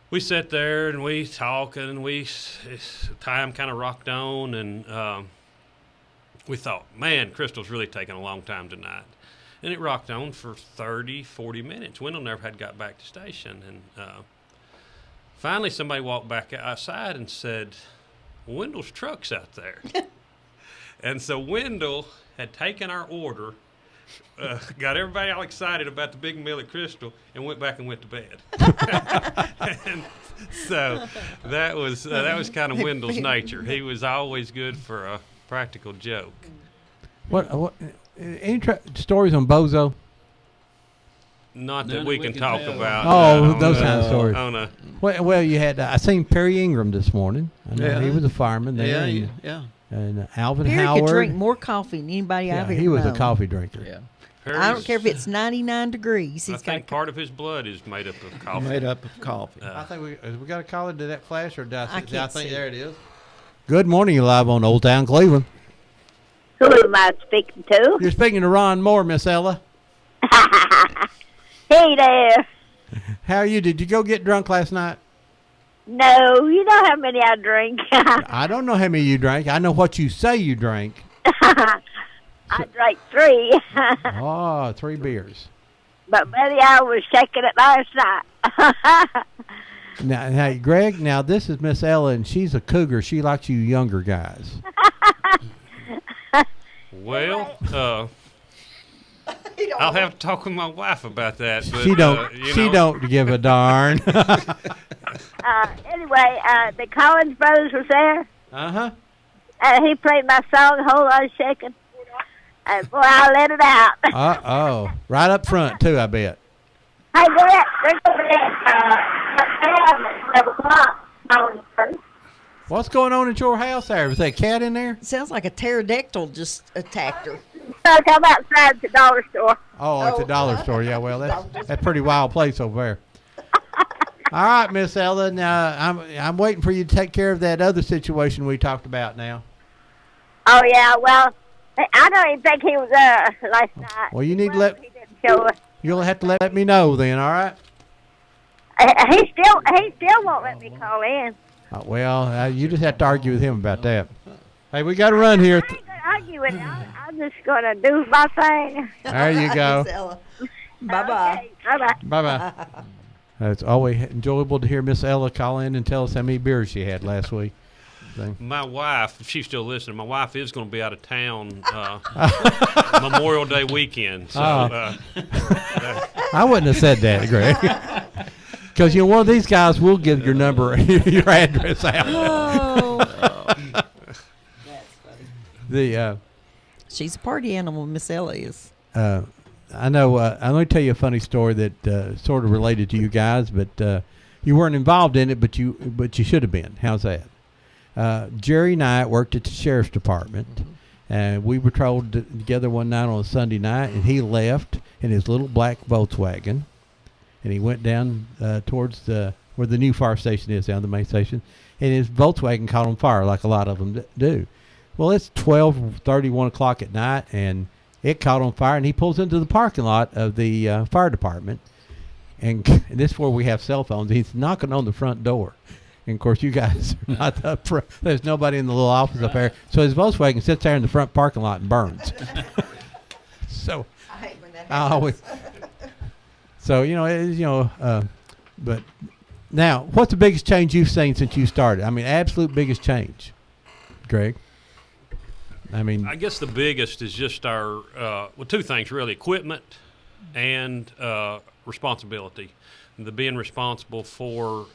we sat there, and we talked, and time kind of rocked on, and we thought, man, Crystal's really taking a long time tonight. And it rocked on for 30, 40 minutes. Wendell never had got back to station. And finally somebody walked back outside and said, "Wendell's truck's out there." And so Wendell had taken our order, got everybody all excited about the big meal at Crystal, and went back and went to bed. And so that was kind of Wendell's nature. He was always good for a practical joke. What any stories on Bozo? Not None that we can talk tell. about. Oh, those kind of stories. On a, Well, you had I seen Perry Ingram this morning. I know Yeah. he was a fireman there. Yeah, and, yeah, and Alvin Perry Howard. could drink more coffee than anybody I've yeah, ever he was a known. coffee drinker. yeah. I don't care if it's 99 degrees. I He's think got part of his blood is made up of coffee. Made up of coffee. I think we got a caller to that flash, or did I I can't think see. there it is. Good morning, you're live on Old Town Cleveland. Who am I speaking to? You're speaking to Ron Moore, Miss Ella. Hey there. How are you? Did you go get drunk last night? No, you know how many I drink. I don't know how many you drank. I know what you say you drank. I drank 3, Oh, 3 beers. but maybe I was shaking it last night. Now, hey, Greg, now this is Miss Ella, and she's a cougar. She likes you younger guys. Well, I'll have to talk with my wife about that. But, She don't. you She know, don't give a darn. Anyway, the Collins brothers was there. Uh-huh. He played my song, Whole Lot of Shaking. And boy, I let it out. Uh-oh. Right up front, too, I bet. Hey, they're over there at 11 o'clock. What's going on at your house there? Was that cat in there? sounds like a pterodactyl just attacked her. So come outside the dollar store. Oh, at the dollar store. Yeah, well, that's a pretty wild place over there. All right, Miss Ella. Now, I'm waiting for you to take care of that other situation we talked about now. Oh, yeah, well, I don't even think he was there last night. Well, you need to let. He didn't show us. You'll have to let me know then, all right? He still won't let me call in. Well, you just have to argue with him about that. Hey, we got to run here. I ain't gonna argue with him. I'm just gonna do my thing. There you go. Bye-bye. Okay, bye-bye. Bye-bye. It's always enjoyable to hear Miss Ella call in and tell us how many beers she had last week. my wife, if she's still listening, my wife is going to be out of town Memorial Day weekend. So, I wouldn't have said that, Greg. Because, one of these guys will give your number, your address out. Oh. The She's a party animal, Miss Ella is. I know. I'm going to tell you a funny story that sort of related to you guys, but you weren't involved in it, but you should have been. How's that? Jerry and I worked at the sheriff's department, and we patrolled together one night on a Sunday night, and he left in his little black Volkswagen, and he went down towards where the new fire station is, down the main station, and his Volkswagen caught on fire like a lot of them do. Well, it's 12:30, 1 o'clock at night, and it caught on fire, and he pulls into the parking lot of the fire department, and this is where we have cell phones. He's knocking on the front door. And, of course, you guys are not up front. There's nobody in the little office up there. So his Volkswagen sits there in the front parking lot and burns. So I hate when that I always. So, but now, what's the biggest change you've seen since you started? I mean, absolute biggest change, Greg. I mean, I guess the biggest is just our two things really: equipment and responsibility. The being responsible for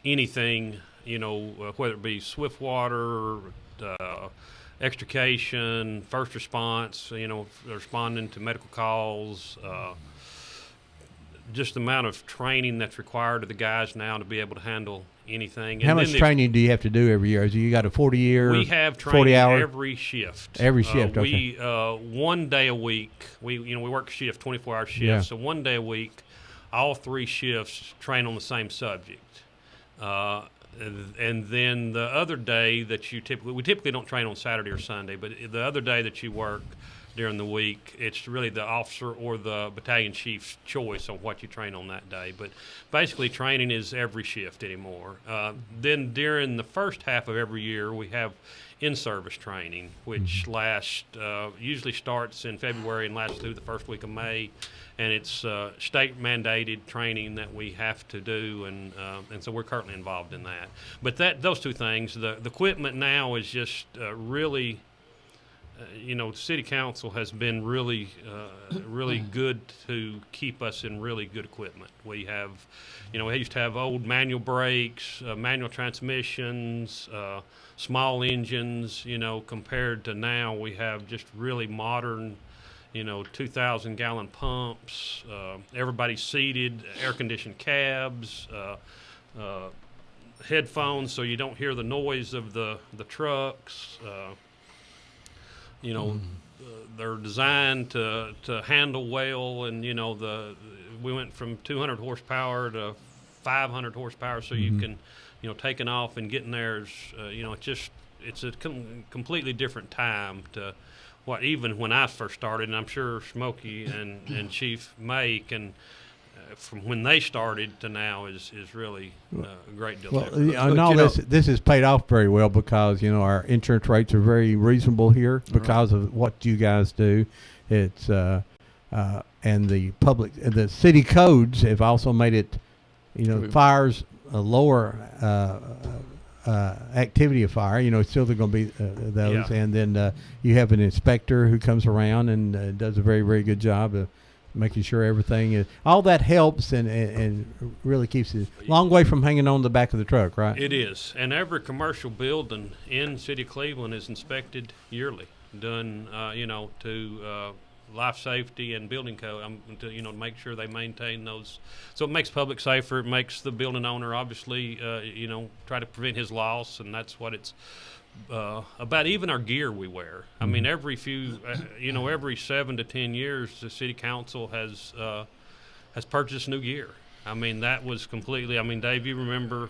anything, whether it be swift water, extrication, first response, responding to medical calls. Just the amount of training that's required of the guys now to be able to handle anything. How much training do you have to do every year? You got a 40-year? We have training 40-hour? every shift. Every shift, okay. We 1 day a week. We work shift, 24-hour shifts. Yeah. So 1 day a week, all 3 shifts train on the same subject. And then the other day that we typically don't train on Saturday or Sunday, but the other day that you work during the week, it's really the officer or the battalion chief's choice on what you train on that day. But basically, training is every shift anymore. Then during the first half of every year, we have in-service training, which usually starts in February and lasts through the first week of May. And it's state-mandated training that we have to do, and so we're currently involved in that. But those two things, the equipment now is just really, City Council has been really good to keep us in really good equipment. We have, we used to have old manual brakes, manual transmissions, small engines, compared to now we have just really modern 2,000-gallon pumps, everybody's seated, air-conditioned cabs, headphones so you don't hear the noise of the trucks. They're designed to handle well, and we went from 200 horsepower to 500 horsepower, so you can taking off and getting there is it's a completely different time to what even when I first started, and I'm sure Smokey and Chief May can from when they started to now is really a great deal different. And all this has paid off very well because our insurance rates are very reasonable here because of what you guys do. It's and the city codes have also made it fires a lower activity of fire. Still they're going to be those, and then you have an inspector who comes around and does a very, very good job of making sure everything is. All that helps and really keeps it a long way from hanging on the back of the truck, right? It is, and every commercial building in City of Cleveland is inspected yearly, done to life safety and building code, to make sure they maintain those. So it makes public safer. It makes the building owner obviously, try to prevent his loss, and that's what it's about. Even our gear we wear. I mean, every 7 to 10 years, the city council has purchased new gear. I mean, that was completely. I mean, Dave, you remember,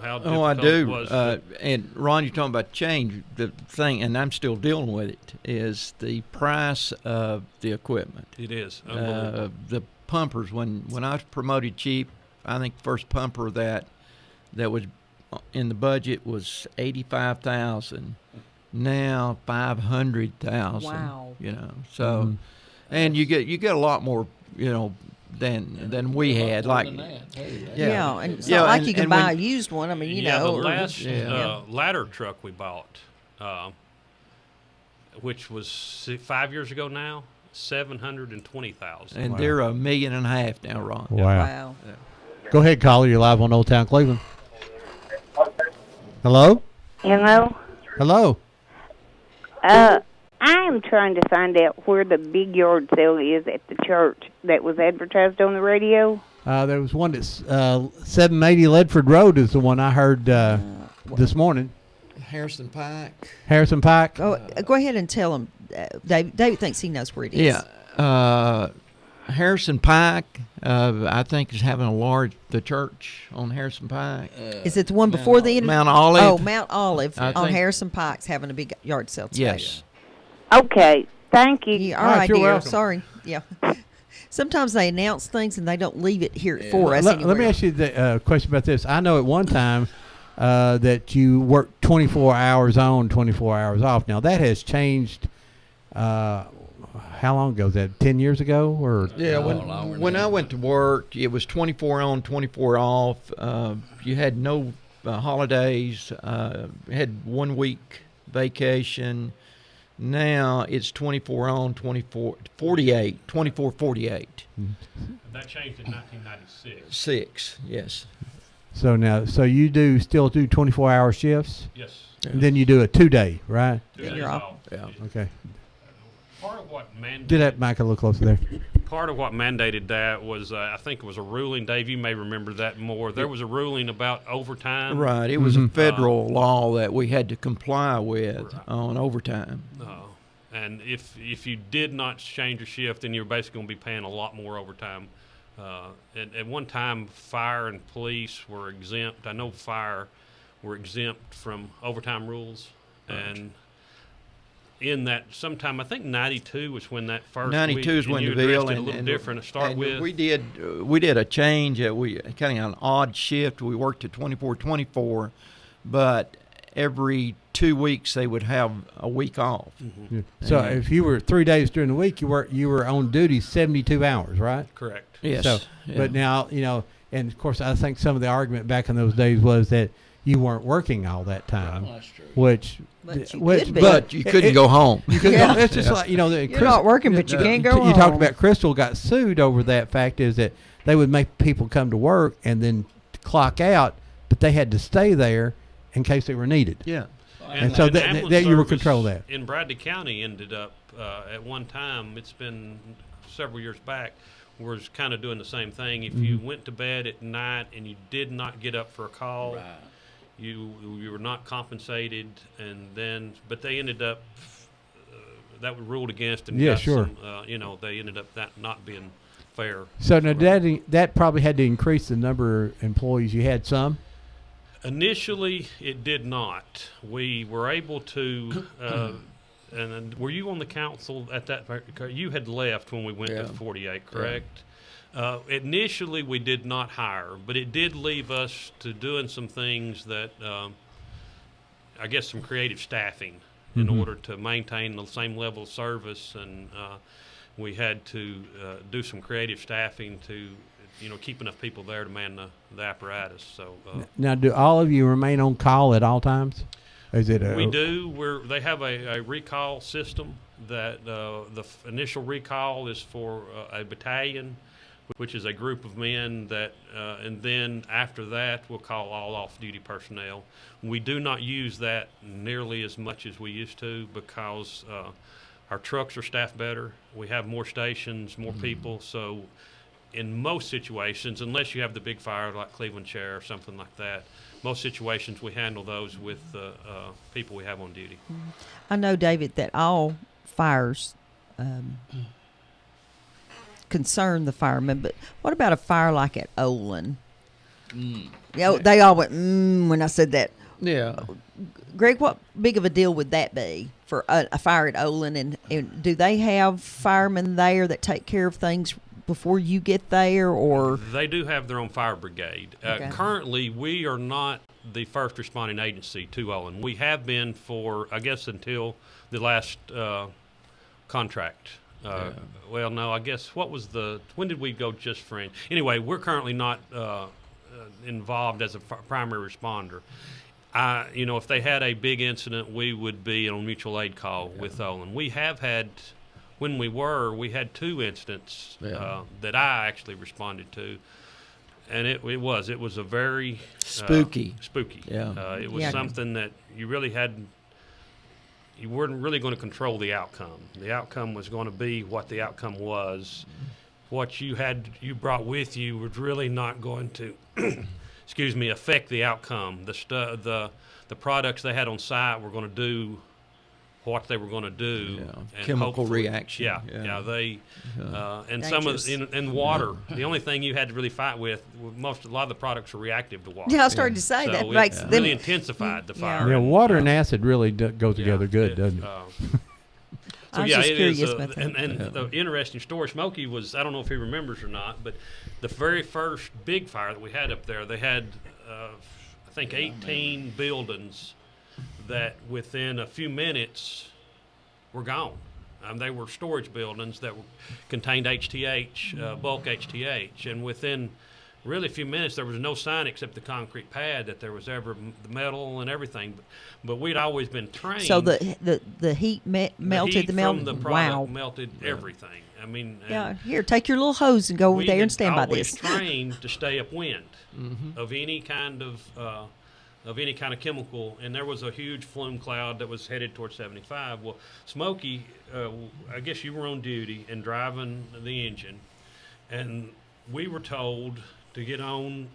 how difficult I do. it was. And Ron, you're talking about change. The thing, and I'm still dealing with it, is the price of the equipment. It is unbelievable. The pumpers. When I was promoted chief, I think the first pumper that was in the budget was $85,000. Now $500,000. Wow. So, and you get a lot more, than we had. Like, yeah, and it's not like you can buy a used one. I mean, the last ladder truck we bought, which was 5 years ago now, $720,000. And they're $1.5 million now, Ron. Wow. Yeah. Go ahead, caller. You're live on Old Town Cleveland. Hello? Hello? Hello? I am trying to find out where the big yard sale is at the church that was advertised on the radio. There was one that's 780 Ledford Road is the one I heard this morning. Harrison Pike. Harrison Pike. Oh, go ahead and tell him. David thinks he knows where it is. Yeah. Harrison Pike, I think, is having the church on Harrison Pike. Is it the one before the Mount Olive? Oh, Mount Olive I on think- Harrison Pike's having a big yard sale today. Yes. Okay, thank you. Yeah, all All right, right, you're dear. welcome. Sorry. Yeah. Sometimes they announce things and they don't leave it here for us Let anywhere. me ask you the question about this. I know at one time that you worked 24 hours on, 24 hours off. Now, that has changed. How long ago was that? 10 years ago? Or Yeah, longer when than I that. went to work, it was 24 on, 24 off. You had no holidays. Had 1 week vacation. Now it's 24 on, 48. That changed in 1996. 6, yes. So now, you still do 24-hour shifts? Yes. And then you do a 2-day, right? 2 Yeah, days you're off. off. Yeah. Okay. Part of what mandated Do that, Mike, a little closer there. part of what mandated that was, I think it was a ruling. Dave, you may remember that more. There was a ruling about overtime. Right. It was a federal law that we had to comply with on overtime. And if you did not change your shift, then you're basically going to be paying a lot more overtime. At one time, fire and police were exempt. I know fire were exempt from overtime rules. And in that sometime, I think 92 was when that first 92 is and when you the bill addressed it a little different to start and with. we did a change. We kind of an odd shift. We worked at 24, but every 2 weeks they would have a week off. Yeah. So if you were 3 days during the week, you were on duty 72 hours, right? Correct. Yes. So, yeah. but now, and of course, I think some of the argument back in those days was that you weren't working all that time, Well, that's true. which, But you which, could be. but you couldn't go home. You could Yeah. go, it's just like, You're not working, but you can't go You talked home. about Crystal got sued over that fact is that they would make people come to work and then clock out, but they had to stay there in case they were needed. Yeah. And so that ambulance you were service control that. in Bradley County ended up at one time. It's been several years back. Was kind of doing the same thing. If you went to bed at night and you did not get up for a call, Right. you were not compensated. And then, but they ended up that was ruled against. And Yeah, got sure. some, they ended up that not being fair. So now that probably had to increase the number of employees. You had some. Initially, it did not. We were able to, and then, were you on the council at that? You had left when we went Yeah. to 48, correct? Initially, we did not hire, but it did leave us to doing some things that, I guess, some creative staffing in order to maintain the same level of service, and we had to do some creative staffing to, keep enough people there to man the apparatus. So. Now, do all of you remain on call at all times? Is it We do. They have a recall system that initial recall is for a battalion, which is a group of men that, and then after that we'll call all off-duty personnel. We do not use that nearly as much as we used to because our trucks are staffed better. We have more stations, more people, so in most situations, unless you have the big fire like Cleveland Share or something like that, most situations we handle those with the people we have on duty. I know, David, that all fires concern the firemen, but what about a fire like at Olin? They all went, when I said that. Yeah. Greg, what big of a deal would that be for a fire at Olin? And do they have firemen there that take care of things before you get there, or? They do have their own fire brigade. Okay. Currently, we are not the first responding agency to Olin. We have been for, I guess, until the last contract. Well, no, I guess, when did we go just for, anyway, we're currently not involved as a primary responder. If they had a big incident, we would be on mutual aid call with Olin. We have had, when we had 2 incidents that I actually responded to, and it was a very Spooky. spooky. Yeah. It was Yeah. something that you really had you weren't really going to control the outcome. The outcome was going to be what the outcome was. What you brought with you was really not going to, excuse me, affect the outcome. The products they had on site were going to do what they were going to do. Yeah. And Chemical hopefully- reaction. Yeah. Yeah. And some of Dangerous. in water. The only thing you had to really fight with a lot of the products are reactive to water. Yeah, I started to say So that it makes them. really intensified the Yeah. fire. Yeah, And, water and acid really go together good, it, doesn't it? I was yeah, just it is. curious about that. And the interesting story, Smokey was, I don't know if he remembers or not, but the very first big fire that we had up there, they had, I think, 18 buildings that within a few minutes were gone. They were storage buildings that contained HTH, bulk HTH, and within really a few minutes there was no sign except the concrete pad that there was ever the metal and everything. But we'd always been trained. So the heat melted heat the melt. from the product Wow. melted everything. I mean, Yeah. and Here, take your little hose and go over we there had and stand by always this. trained to stay upwind of any kind of chemical, and there was a huge flume cloud that was headed towards 75. Well, Smokey, I guess you were on duty and driving the engine, and we were told to get on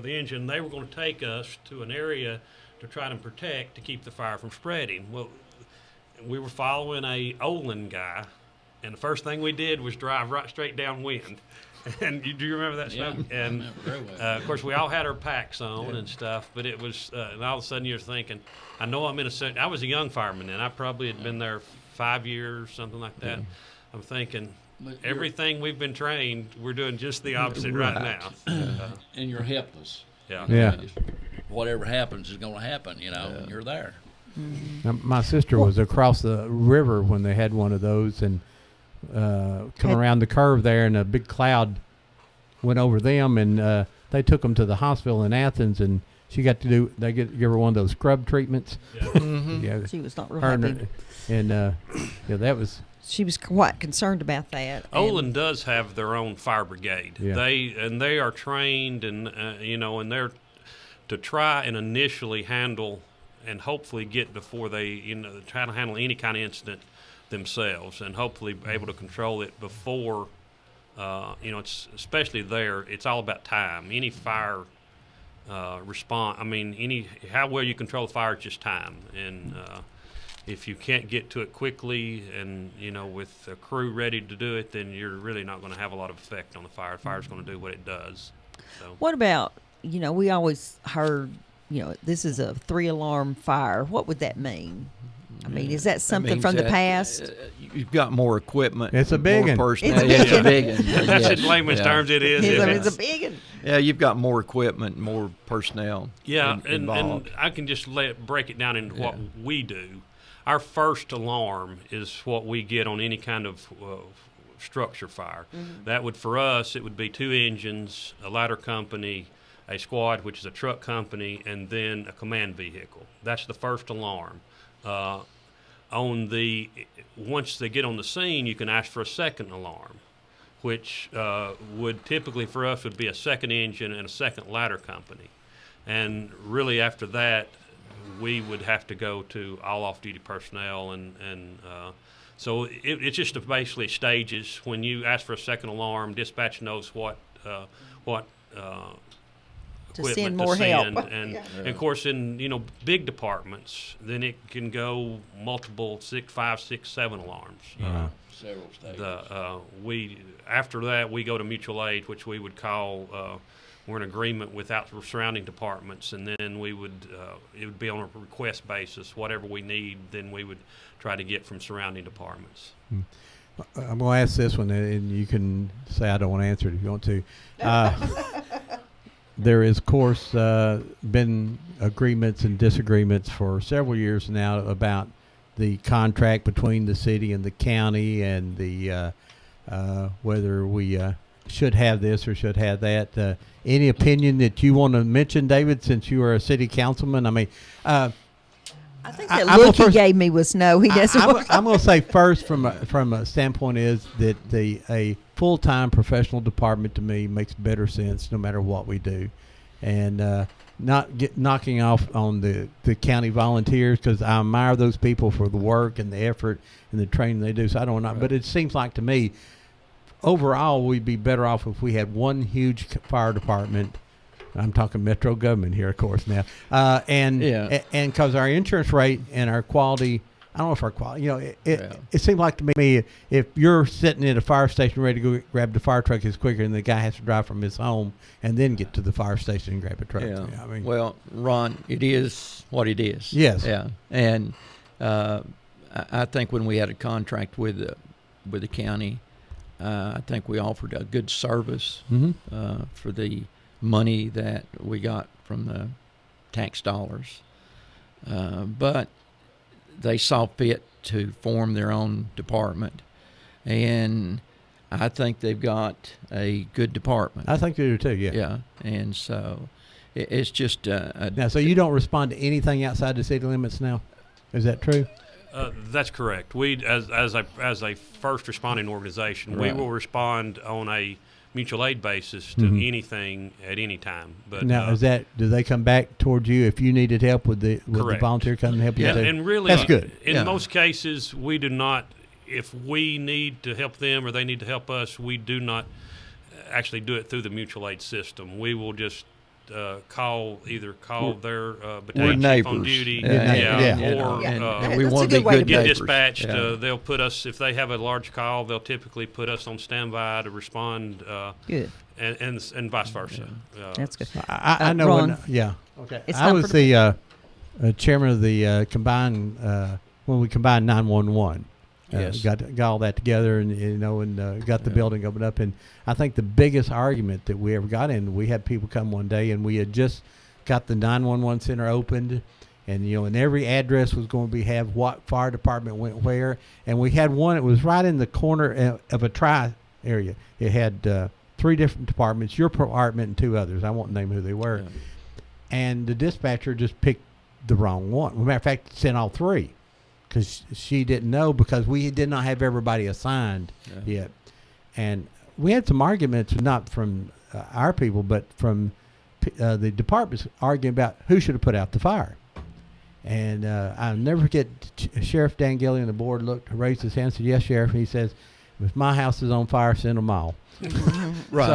the engine. They were going to take us to an area to try to protect to keep the fire from spreading. Well, we were following a Olin guy, and the first thing we did was drive right straight downwind. And do you remember that, Yeah, Smokey? I And remember very well. of course, we all had our packs on and stuff, but it was, and all of a sudden you're thinking, I know I'm in I was a young fireman then. I probably had been there 5 years, something like that. I'm thinking, But you're- everything we've been trained, we're doing just the opposite right now. And you're helpless. Yeah. Yeah. Just whatever happens is going to happen. You're there. Now, my sister was across the river when they had one of those, and come around the curve there, and a big cloud went over them, and they took them to the hospital in Athens, and she got to do. They give her one of those scrub treatments. Yeah, She was not real her happy. and yeah, that was. She was quite concerned about that. and- Olin does have their own fire brigade. Yeah. They are trained and and they're to try and initially handle and hopefully get before they try to handle any kind of incident themselves and hopefully be able to control it before it's especially there. It's all about time. Any fire response. I mean, how well you control the fire is just time and. If you can't get to it quickly and, with a crew ready to do it, then you're really not going to have a lot of effect on the fire. The fire's going to do what it does. So. What about, we always heard, this is a 3-alarm fire. What would that mean? I mean, is that something means from the that, past? You've got more equipment. It's a big more one. personnel. It's a big Yeah, it's a big one. That's Yes. in layman's Yeah. terms, it is. It's If a big one. Yeah, you've got more equipment, more personnel. Yeah, involved. and I can just break it down into what we do. Our first alarm is what we get on any kind of structure fire. That would, for us, it would be 2 engines, a ladder company, a squad, which is a truck company, and then a command vehicle. That's the first alarm. Once they get on the scene, you can ask for a second alarm, which would typically for us would be a second engine and a second ladder company. And really after that, we would have to go to all off-duty personnel, and so it's just basically stages. When you ask for a second alarm, dispatch knows what to equipment send more help. and of course in big departments, then it can go multiple 6, 5, 6, 7 alarms. Several stages. After that we go to mutual aid, which we would call. We're in agreement with surrounding departments, and then we would it would be on a request basis. Whatever we need, then we would try to get from surrounding departments. I'm going to ask this one, and you can say I don't want to answer it if you want to. There is, of course, been agreements and disagreements for several years now about the contract between the city and the county, and the whether we should have this or should have that. Any opinion that you want to mention, David, since you are a city councilman? I mean, I think that I'm look he first- gave me was no. He doesn't. I'm going to say first, from a standpoint, is that a full-time professional department to me makes better sense no matter what we do, and knocking off on the county volunteers, because I admire those people for the work and the effort and the training they do. So I don't know, but it seems like to me, overall, we'd be better off if we had one huge fire department. I'm talking metro government here, of course, now. And because our insurance rate and our quality, I don't know if our quality, it seems like to me, if you're sitting at a fire station ready to go grab the fire truck, it's quicker than the guy has to drive from his home and then get to the fire station and grab a truck. Yeah. I mean, Well, Ron, it is what it is. Yes. Yeah. And I think when we had a contract with the county, I think we offered a good service for the money that we got from the tax dollars. But they saw fit to form their own department. And I think they've got a good department. I think they do too, yeah. Yeah. And so it's just... now, so you don't respond to anything outside the city limits now? Is that true? That's correct. We, as a first responding organization, we will respond on a mutual aid basis to anything at any time. But now, do they come back towards you if you needed help with the volunteer coming to help you? Yeah, and really, that's good. In most cases, we do not. If we need to help them or they need to help us, we do not actually do it through the mutual aid system. We will just call their battalion chief on duty, or we want to be good get neighbors. dispatched. They'll put us, if they have a large call, they'll typically put us on standby to respond. Good. And vice versa. That's good. I know. Ron, Okay. It's I was the chairman of the combined when we combined 911. Yes. Got all that together, and got the building opened up. And I think the biggest argument that we ever got in, we had people come one day, and we had just got the 911 center opened, and and every address was going to have what fire department went where, and we had one. It was right in the corner of a tri area. It had 3 different departments, your department and 2 others. I won't name who they were, and the dispatcher just picked the wrong one. As a matter of fact, sent all 3. Because she didn't know, because we did not have everybody assigned yet. And we had some arguments, not from our people, but from the departments arguing about who should have put out the fire. And I'll never forget, Sheriff Dan Gilly and the board raised his hand and said, "Yes, Sheriff." And he says, "If my house is on fire, send them all." Right.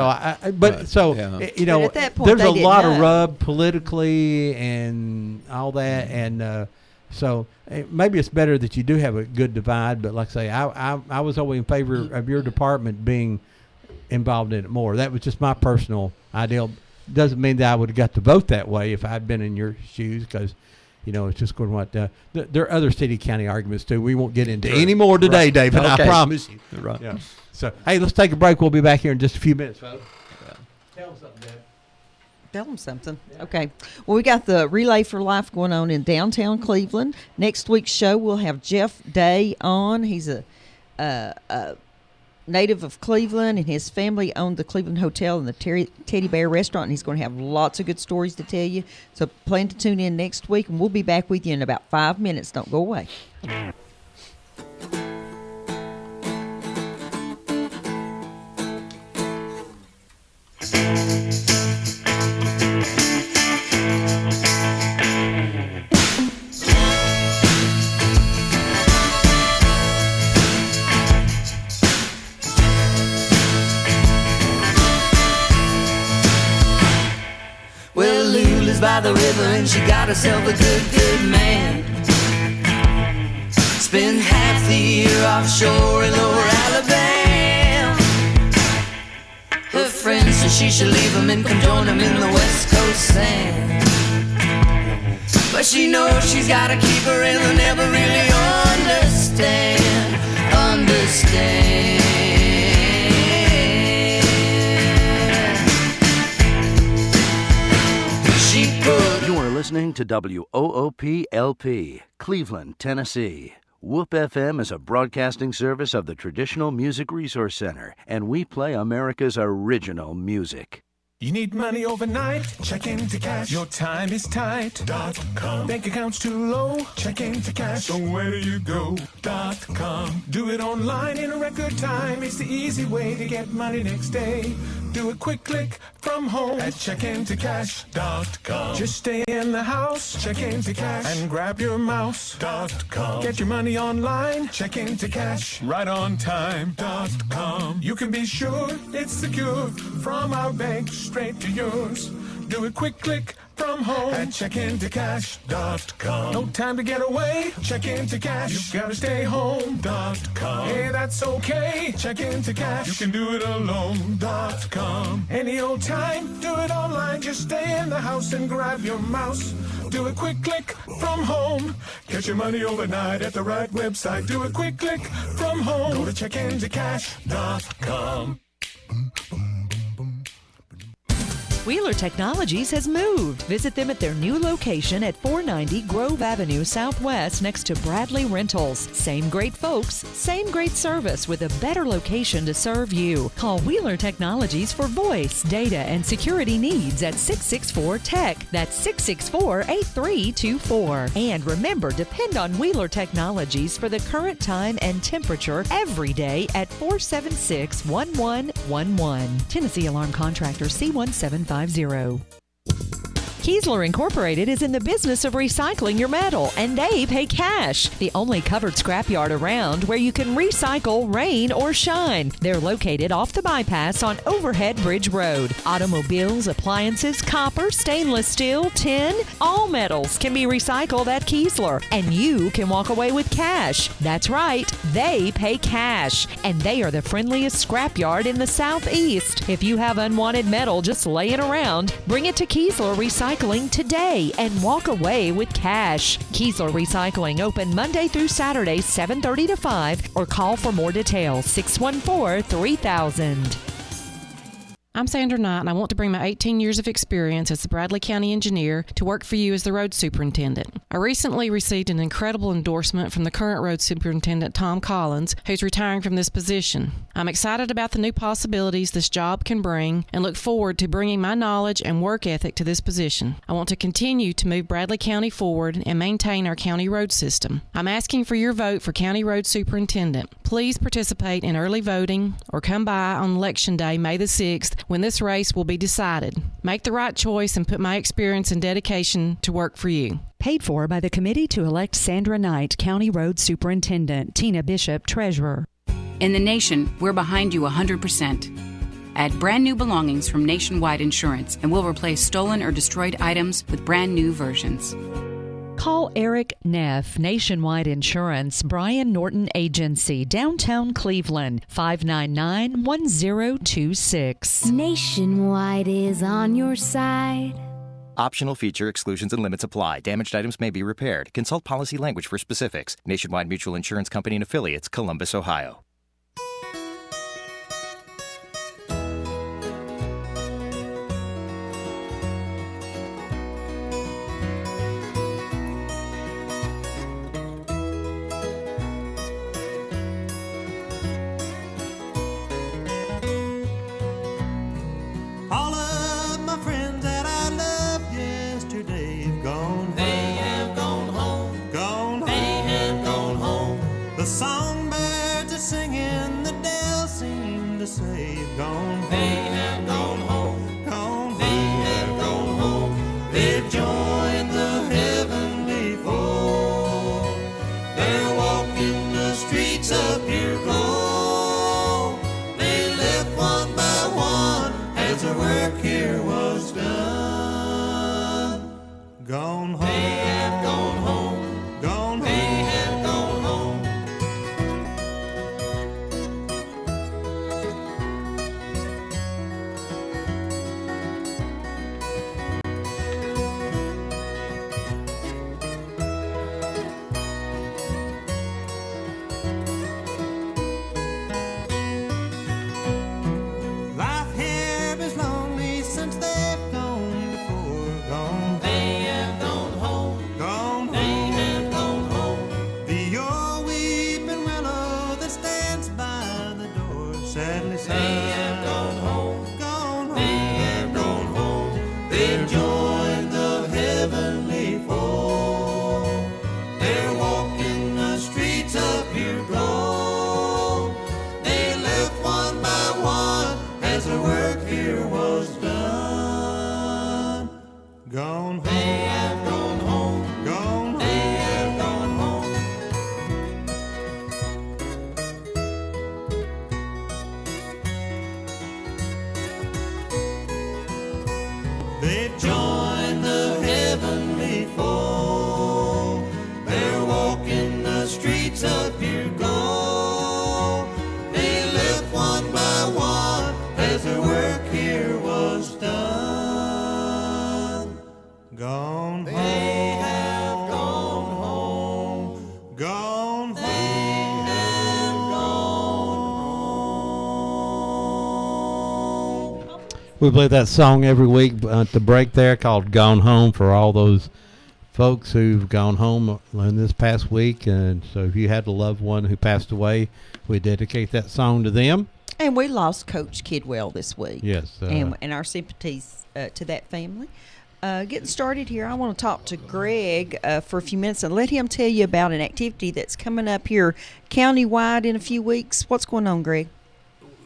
So at that point, there's a lot of know. rub politically and all that, and so maybe it's better that you do have a good divide. But like I say, I was always in favor of your department being involved in it more. That was just my personal ideal. Doesn't mean that I would have got to vote that way if I'd been in your shoes, because it's just going what there are other city county arguments too. We won't get into any more today, David. Okay. I promise you. Right. Yeah. So hey, let's take a break. We'll be back here in just a few minutes, folks. Tell them something, Dad. Tell them something. Okay. Well, we got the Relay for Life going on in downtown Cleveland. Next week's show, we'll have Jeff Day on. He's a native of Cleveland, and his family owned the Cleveland Hotel and the Teddy Bear Restaurant, and he's going to have lots of good stories to tell you. So plan to tune in next week, and we'll be back with you in about 5 minutes. Don't go away. By the river, and she got herself a good man. Spent half the year offshore in lower Alabama. Her friends said she should leave him and come join him in the West Coast sand. But she knows she's gotta keep her, and they'll never really understand. You're listening to WOOP-LP, Cleveland, Tennessee. WOOP FM is a broadcasting service of the Traditional Music Resource Center, and we play America's original music. You need money overnight? Check into cash. Your time is tight. .com. Bank account's too low? Check into cash. So where do you go? .com. Do it online in a record time. It's the easy way to get money next day. Do a quick click from home at checkintocash.com. Just stay in the house, check into cash, and grab your mouse.com. Get your money online, check into cash, right on time.com. You can be sure it's secure from our bank straight to yours. Do a quick click from home at checkintocash.com. No time to get away, check into cash. You gotta stay home.com. Hey, that's okay, check into cash. You can do it alone.com. Any old time, do it online. Just stay in the house and grab your mouse. Do a quick click from home. Get your money overnight at the right website. Do a quick click from home. Go to checkintocash.com. Wheeler Technologies has moved. Visit them at their new location at 490 Grove Avenue Southwest next to Bradley Rentals. Same great folks, same great service with a better location to serve you. Call Wheeler Technologies for voice, data, and security needs at 664-TECH. That's 664-8324. And remember, depend on Wheeler Technologies for the current time and temperature every day at 476-1111. Tennessee Alarm Contractor C1750. Kiesler Incorporated is in the business of recycling your metal, and they pay cash. The only covered scrapyard around where you can recycle rain or shine. They're located off the bypass on Overhead Bridge Road. Automobiles, appliances, copper, stainless steel, tin, all metals can be recycled at Kiesler, and you can walk away with cash. That's right, they pay cash, and they are the friendliest scrapyard in the Southeast. If you have unwanted metal just laying around, bring it to Kiesler Recycling today and walk away with cash. Kiesler Recycling open Monday through Saturday, 7:30 to 5, or call for more details, 614-3000. I'm Sandra Knight, and I want to bring my 18 years of experience as the Bradley County engineer to work for you as the road superintendent. I recently received an incredible endorsement from the current road superintendent, Tom Collins, who's retiring from this position. I'm excited about the new possibilities this job can bring and look forward to bringing my knowledge and work ethic to this position. I want to continue to move Bradley County forward and maintain our county road system. I'm asking for your vote for county road superintendent. Please participate in early voting or come by on Election Day, May the 6th, when this race will be decided. Make the right choice and put my experience and dedication to work for you. Paid for by the committee to elect Sandra Knight, County Road Superintendent, Tina Bishop, Treasurer. In the nation, we're behind you 100%. Add brand new belongings from Nationwide Insurance, and we'll replace stolen or destroyed items with brand new versions. Call Eric Neff, Nationwide Insurance, Brian Norton Agency, downtown Cleveland, 599-1026. Nationwide is on your side. Optional feature exclusions and limits apply. Damaged items may be repaired. Consult policy language for specifics. Nationwide Mutual Insurance Company and Affiliates, Columbus, Ohio. The songbirds are singing, the dells seem to say, gone home. They have gone home. Gone they have gone home. They've joined the heavenly fold. They're walking the streets of pure gold. They left one by one as the work here was done. Gone home. They have gone home. Gone home. They have gone home. Life here is lonely since they've gone before. Gone. They have gone home. They have gone home, gone. They have gone home. They've joined the heavenly fold. They're walking the streets of pure gold. They left one by one as their work here was done. Gone home. They have gone home. Gone home. They have gone home. We play that song every week at the break there called Gone Home for all those folks who've gone home in this past week. And so if you had a loved one who passed away, we dedicate that song to them. And we lost Coach Kidwell this week. Yes. And our sympathies to that family. Getting started here, I want to talk to Greg for a few minutes and let him tell you about an activity that's coming up here countywide in a few weeks. What's going on, Greg?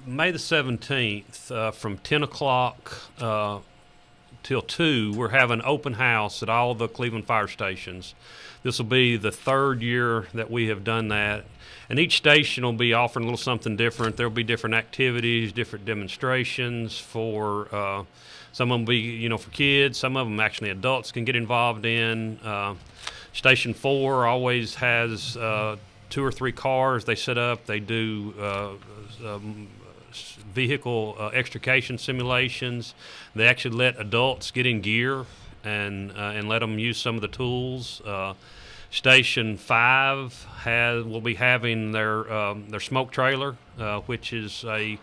May the 17th, from 10 o'clock till 2, we're having open house at all the Cleveland fire stations. This will be the third year that we have done that. And each station will be offering a little something different. There will be different activities, different demonstrations for some of them will be, for kids. Some of them actually adults can get involved in. Station 4 always has 2 or 3 cars they set up. They do vehicle extrication simulations. They actually let adults get in gear and let them use some of the tools. Station 5 will be having their smoke trailer, which is a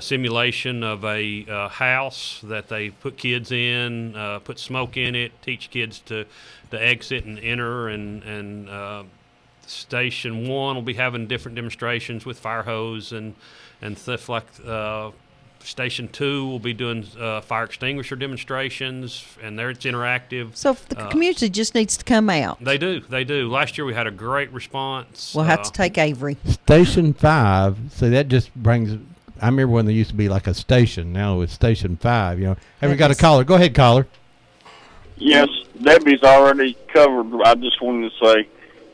simulation of a house that they put kids in, put smoke in it, teach kids to exit and enter, and Station 1 will be having different demonstrations with fire hose and stuff like Station 2 will be doing fire extinguisher demonstrations, and there it's interactive. So the community just needs to come out. They do. Last year we had a great response. We'll have to take Avery. Station 5, so that just brings, I remember when there used to be like a station, now it's Station 5, Hey, we got a caller. Go ahead, caller. Yes, Debbie's already covered. I just wanted to say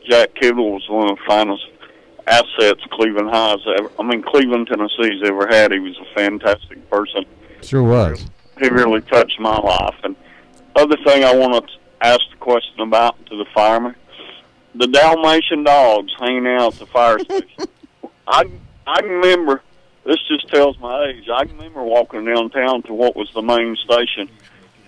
Jack Kittle was one of the finest assets Cleveland Cleveland, Tennessee's ever had. He was a fantastic person. Sure was. He really touched my life. And other thing I want to ask the question about to the firemen, the Dalmatian dogs hanging out at the fire station. I remember, this just tells my age, I remember walking downtown to what was the main station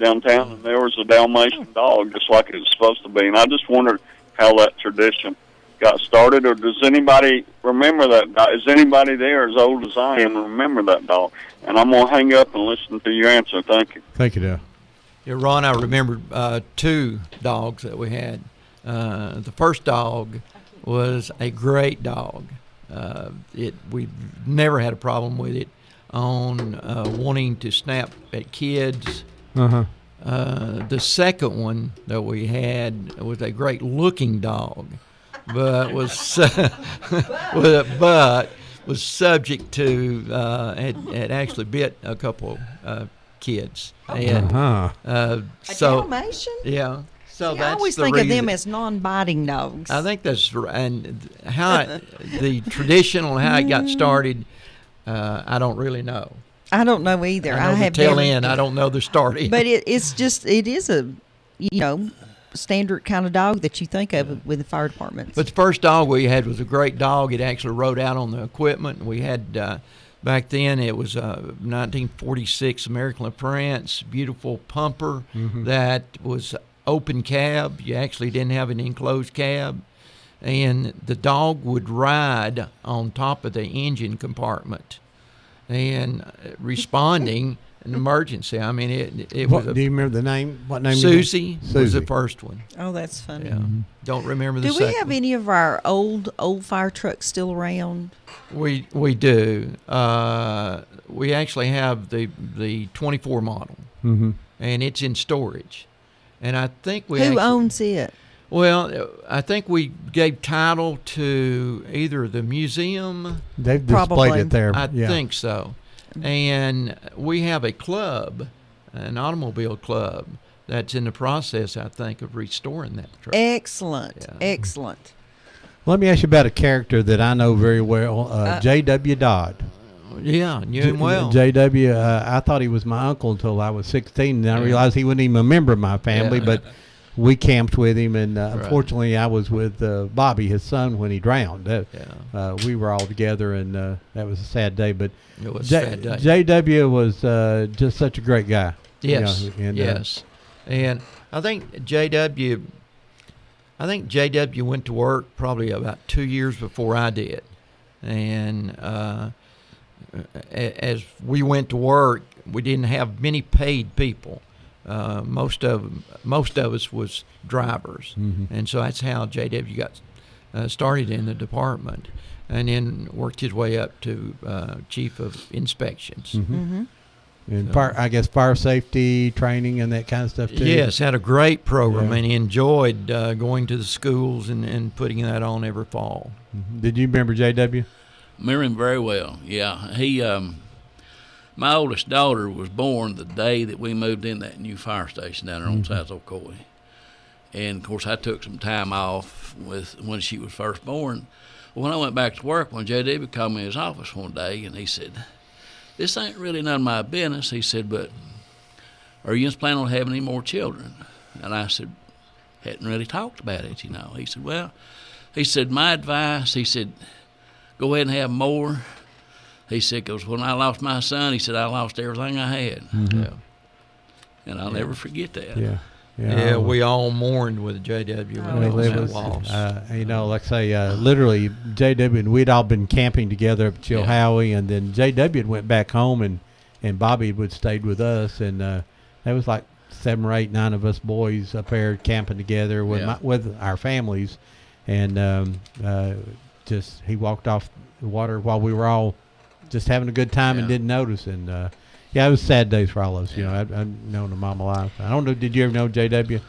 downtown, and there was a Dalmatian dog just like it was supposed to be. And I just wondered how that tradition got started, or does anybody remember that dog? Is anybody there as old as I am remember that dog? And I'm going to hang up and listen to your answer. Thank you. Thank you, Dale. Yeah, Ron, I remember 2 dogs that we had. The first dog was a great dog. We never had a problem with it on wanting to snap at kids. Uh-huh. The second one that we had was a great looking dog, but was subject to had actually bit a couple kids. And, a Dalmatian? Yeah. So See, that's I always the think of reason. them as non-biting dogs. I think that's and how the tradition on how it got started. I don't really know. I don't know either. I know the tail end. I don't know the start. But it is a standard kind of dog that you think of with the fire departments. But the first dog we had was a great dog. It actually rode out on the equipment. We had back then it was a 1946 American LaFrance, beautiful pumper that was open cab. You actually didn't have an enclosed cab, and the dog would ride on top of the engine compartment and responding an emergency. I mean, it was. Do you remember the name? What name? Susie was the first one. Oh, that's funny. Yeah. Don't remember the Do second. we have any of our old fire trucks still around? We do. We actually have the 24 model, and it's in storage. And I think we. Who owns it? Well, I think we gave title to either the museum. They've displayed it there. I think so. And we have a club, an automobile club, that's in the process, I think, of restoring that truck. Excellent. Yeah. Excellent. Let me ask you about a character that I know very well, J.W. Dodd. Yeah, knew him well. J.W., I thought he was my uncle until I was 16, and I realized he wasn't even a member of my family, but we camped with him, and unfortunately I was with Bobby, his son, when he drowned. We were all together, and that was a sad day. But it was a sad day. J.W. was just such a great guy. Yes, you know, and, yes. And I think J.W. went to work probably about 2 years before I did. And as we went to work, we didn't have many paid people. Most of us was drivers, and so that's how J.W. got started in the department, and then worked his way up to chief of inspections. And I guess fire safety training and that kind of stuff too. Yes, had a great program, and he enjoyed going to the schools and putting that on every fall. Did you remember J.W.? Remember him very well. Yeah, he. My oldest daughter was born the day that we moved in that new fire station down there on South Ocoee. And, of course, I took some time off when she was first born. Well, when I went back to work, when J.W. called me in his office one day, and he said, "This ain't really none of my business." He said, "But are you planning on having any more children?" And I said, "Hadn't really talked about it, you know." He said, "Well," he said, "my advice," he said, "go ahead and have more." He said, "Because when I lost my son," he said, "I lost everything I had." Yeah. And I'll never forget that. Yeah, we all mourned with J.W. when it was that loss. You know, like I say, literally, J.W. and we'd all been camping together up at Chilhowie, and then J.W. went back home, and Bobby would stayed with us, and there was like 7 or 8, 9 of us boys up there camping together with our families, and just he walked off the water while we were all just having a good time and didn't notice, and it was sad days for all of us. You know, I've known him all my life. I don't know. Did you ever know J.W.?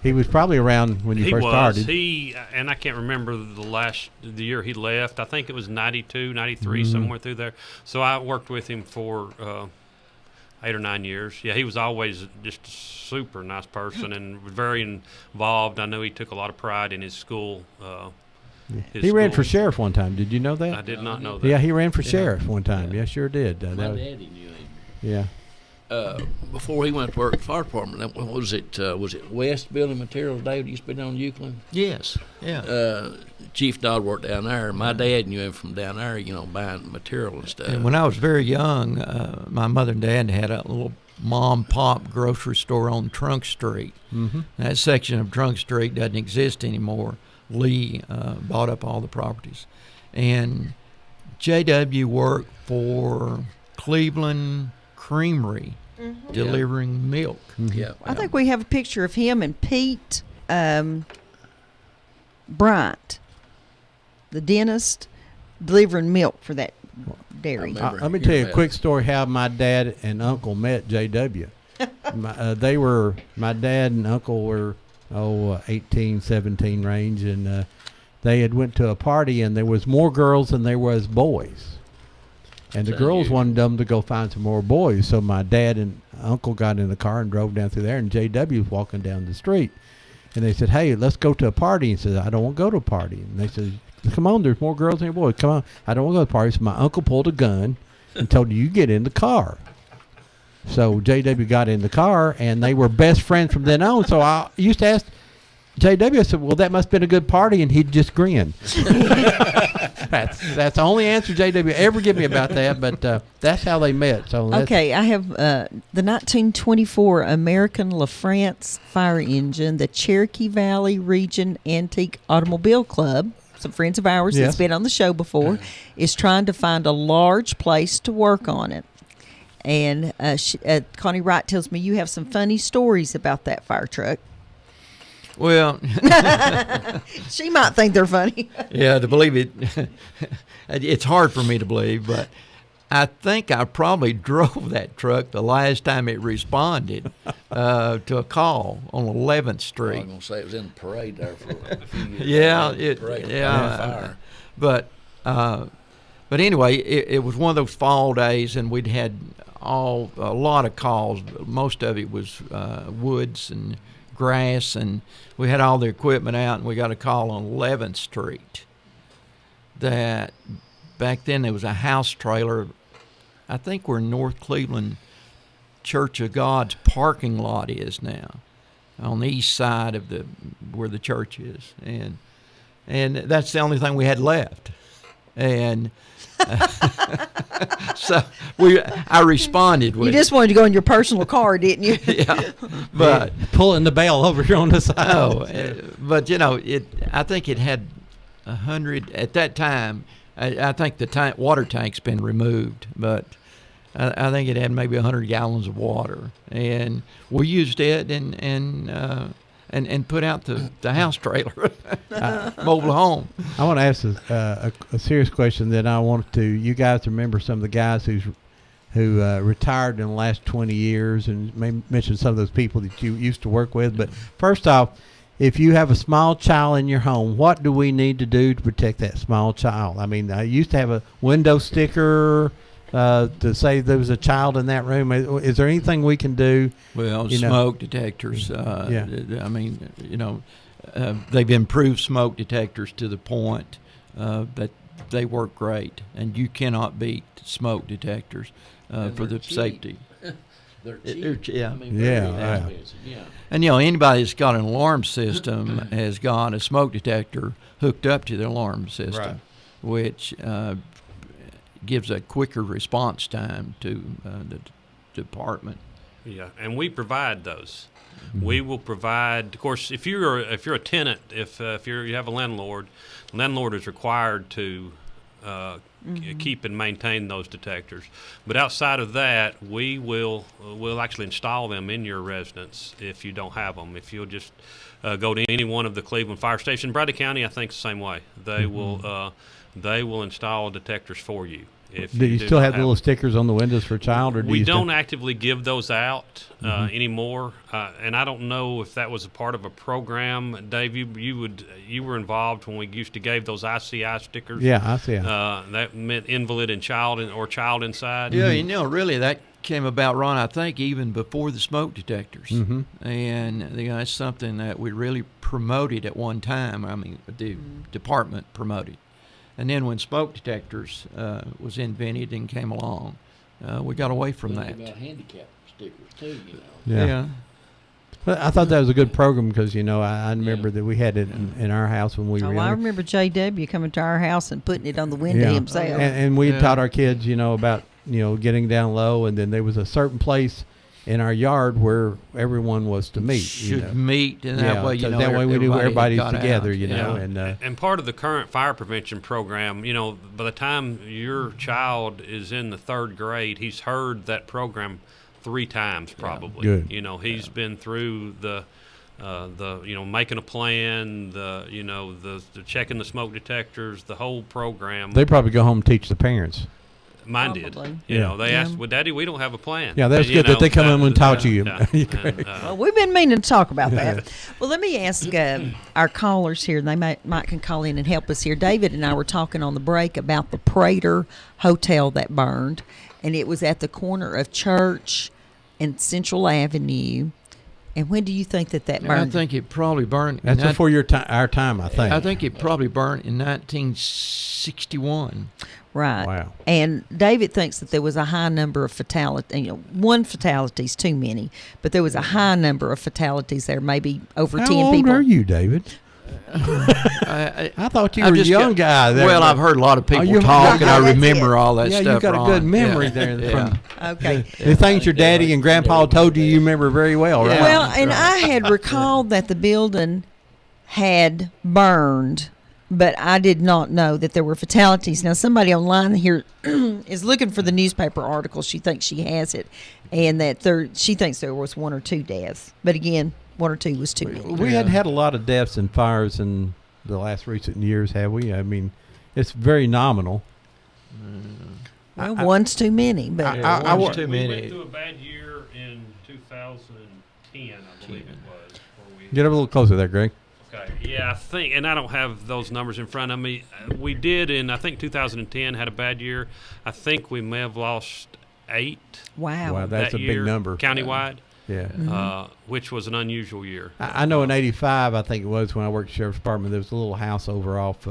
He was probably around when you first started. And I can't remember the year he left. I think it was 92, 93, somewhere through there. So I worked with him for 8 or 9 years. Yeah, he was always just a super nice person and was very involved. I know he took a lot of pride in his school. He ran for sheriff one time. Did you know that? I did not know that. Yeah, he ran for sheriff one time. Yeah, sure did. My daddy knew him. Yeah. Before he went to work at the fire department, was it West Building Materials, David, used to be down in Euclid? Yes, yeah. Chief Dodd worked down there. My dad knew him from down there, you know, buying material and stuff. And when I was very young, my mother and dad had a little mom-pop grocery store on Trunk Street. That section of Trunk Street doesn't exist anymore. Lee bought up all the properties. And J.W. worked for Cleveland Creamery, delivering milk. I think we have a picture of him and Pete Bryant, the dentist, delivering milk for that dairy. Let me tell you a quick story how my dad and uncle met J.W. My dad and uncle were 18, 17 range, and they had went to a party, and there was more girls than there was boys. And the girls wanted them to go find some more boys. So my dad and uncle got in the car and drove down through there, and J.W. was walking down the street. And they said, "Hey, let's go to a party." And he said, "I don't want to go to a party." And they said, "Come on, there's more girls than boys. Come on." "I don't want to go to the party." So my uncle pulled a gun and told you get in the car. So J.W. got in the car, and they were best friends from then on. So I used to ask J.W., I said, "Well, that must have been a good party," and he'd just grin. That's the only answer J.W. ever give me about that, but that's how they met. So okay, I have the 1924 American LaFrance fire engine, the Cherokee Valley Region Antique Automobile Club. Some friends of ours that's been on the show before is trying to find a large place to work on it. And Connie Wright tells me you have some funny stories about that fire truck. Well, she might think they're funny. Yeah, to believe it, it's hard for me to believe, but I think I probably drove that truck the last time it responded to a call on 11th Street. I was going to say it was in the parade there for a few years. But anyway, it was one of those fall days, and we'd had a lot of calls. Most of it was woods and grass, and we had all the equipment out, and we got a call on 11th Street that back then there was a house trailer, I think where North Cleveland Church of God's parking lot is now, on the east side of where the church is, and that's the only thing we had left, and so I responded with. You just wanted to go in your personal car, didn't you? Yeah, but pulling the bale over here on the side. Oh, but I think it had 100 at that time. I think the water tank's been removed, but I think it had maybe 100 gallons of water, and we used it and put out the house trailer, mobile home. I want to ask a serious question that I want you guys to remember some of the guys who retired in the last 20 years, and maybe mention some of those people that you used to work with. But first off, if you have a small child in your home, what do we need to do to protect that small child? I mean, I used to have a window sticker to say there was a child in that room. Is there anything we can do? Well, smoke detectors. I mean, they've improved smoke detectors to the point that they work great, and you cannot beat smoke detectors for the safety. They're cheap. Yeah. I mean, yeah. And anybody that's got an alarm system has got a smoke detector hooked up to the alarm system, right, which gives a quicker response time to the department. Yeah, and we provide those. Mm-hmm. We will provide. Of course, if you're a tenant, if you have a landlord is required to keep and maintain those detectors. But outside of that, we'll actually install them in your residence if you don't have them. If you'll just go to any one of the Cleveland fire stations, Bradley County, I think, the same way. They will install detectors for you. Do you still have the little stickers on the windows for a child, or we don't actively give those out anymore? And I don't know if that was a part of a program, Dave. You were involved when we used to give those ICI stickers. Yeah, ICI. That meant invalid and child or child inside. Yeah, really that came about, Ron, I think even before the smoke detectors, and that's something that we really promoted at one time. I mean, the department promoted. And then when smoke detectors was invented and came along, we got away from that. About handicap stickers too, Yeah. But I thought that was a good program because I remember that we had it in our house when we were. I remember J.W. coming to our house and putting it on the window himself. And we taught our kids, about getting down low, and then there was a certain place in our yard where everyone was to meet. Should meet, and that way, that way we knew everybody's together, out. And part of the current fire prevention program, by the time your child is in the 3rd grade, he's heard that program 3 times probably. Good. He's been through the making a plan, the checking the smoke detectors, the whole program. They probably go home and teach the parents. Mine did. They asked, well, Daddy, we don't have a plan. Yeah, that's good that they come in and taught you. Well, we've been meaning to talk about that. Well, let me ask our callers here, and they might can call in and help us here. David and I were talking on the break about the Prater Hotel that burned, and it was at the corner of Church and Central Avenue. And when do you think that burned? I think it probably burned. That's before our time, I think. I think it probably burned in 1961. Right. Wow. And David thinks that there was a high number of fatalities. One fatality is too many, but there was a high number of fatalities there, maybe over 10 people. How old are you, David? I thought you were a young guy. There, well, I've heard a lot of people talk, and I remember all that stuff. Yeah, you got a good memory there. Okay. The things your daddy and grandpa told you, you remember very well, right? Well, and I had recalled that the building had burned, but I did not know that there were fatalities. Now, somebody online here is looking for the newspaper article. She thinks she has it, and that she thinks there was 1 or 2 deaths. But again, 1 or 2 was too many. We hadn't had a lot of deaths and fires in the last recent years, have we? I mean, it's very nominal. Well, one's too many. But one's too many. We went through a bad year in 2010, I believe it was. Get up a little closer there, Greg. Okay. Yeah, I think, and I don't have those numbers in front of me. We did I think 2010 had a bad year. I think we may have lost 8. Wow. Wow, that's that a year, big number. countywide. Yeah. Which was an unusual year. I know in '85, I think it was when I worked at the Sheriff's Department, there was a little house over off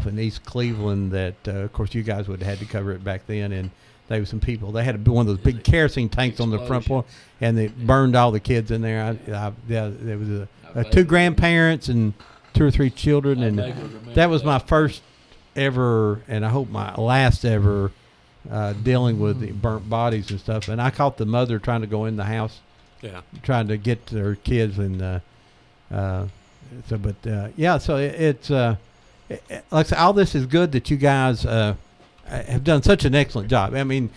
in East Cleveland that, of course, you guys would have had to cover it back then. And there were some people. They had one of those big kerosene tanks on the front porch, and they burned all the kids in there. There was two grandparents and 2 or 3 children, and that was my first ever, and I hope my last ever, dealing with the burnt bodies and stuff. And I caught the mother trying to go in the house. Yeah. Trying to get to her kids, and so it's like I say, all this is good that you guys have done such an excellent job. I mean,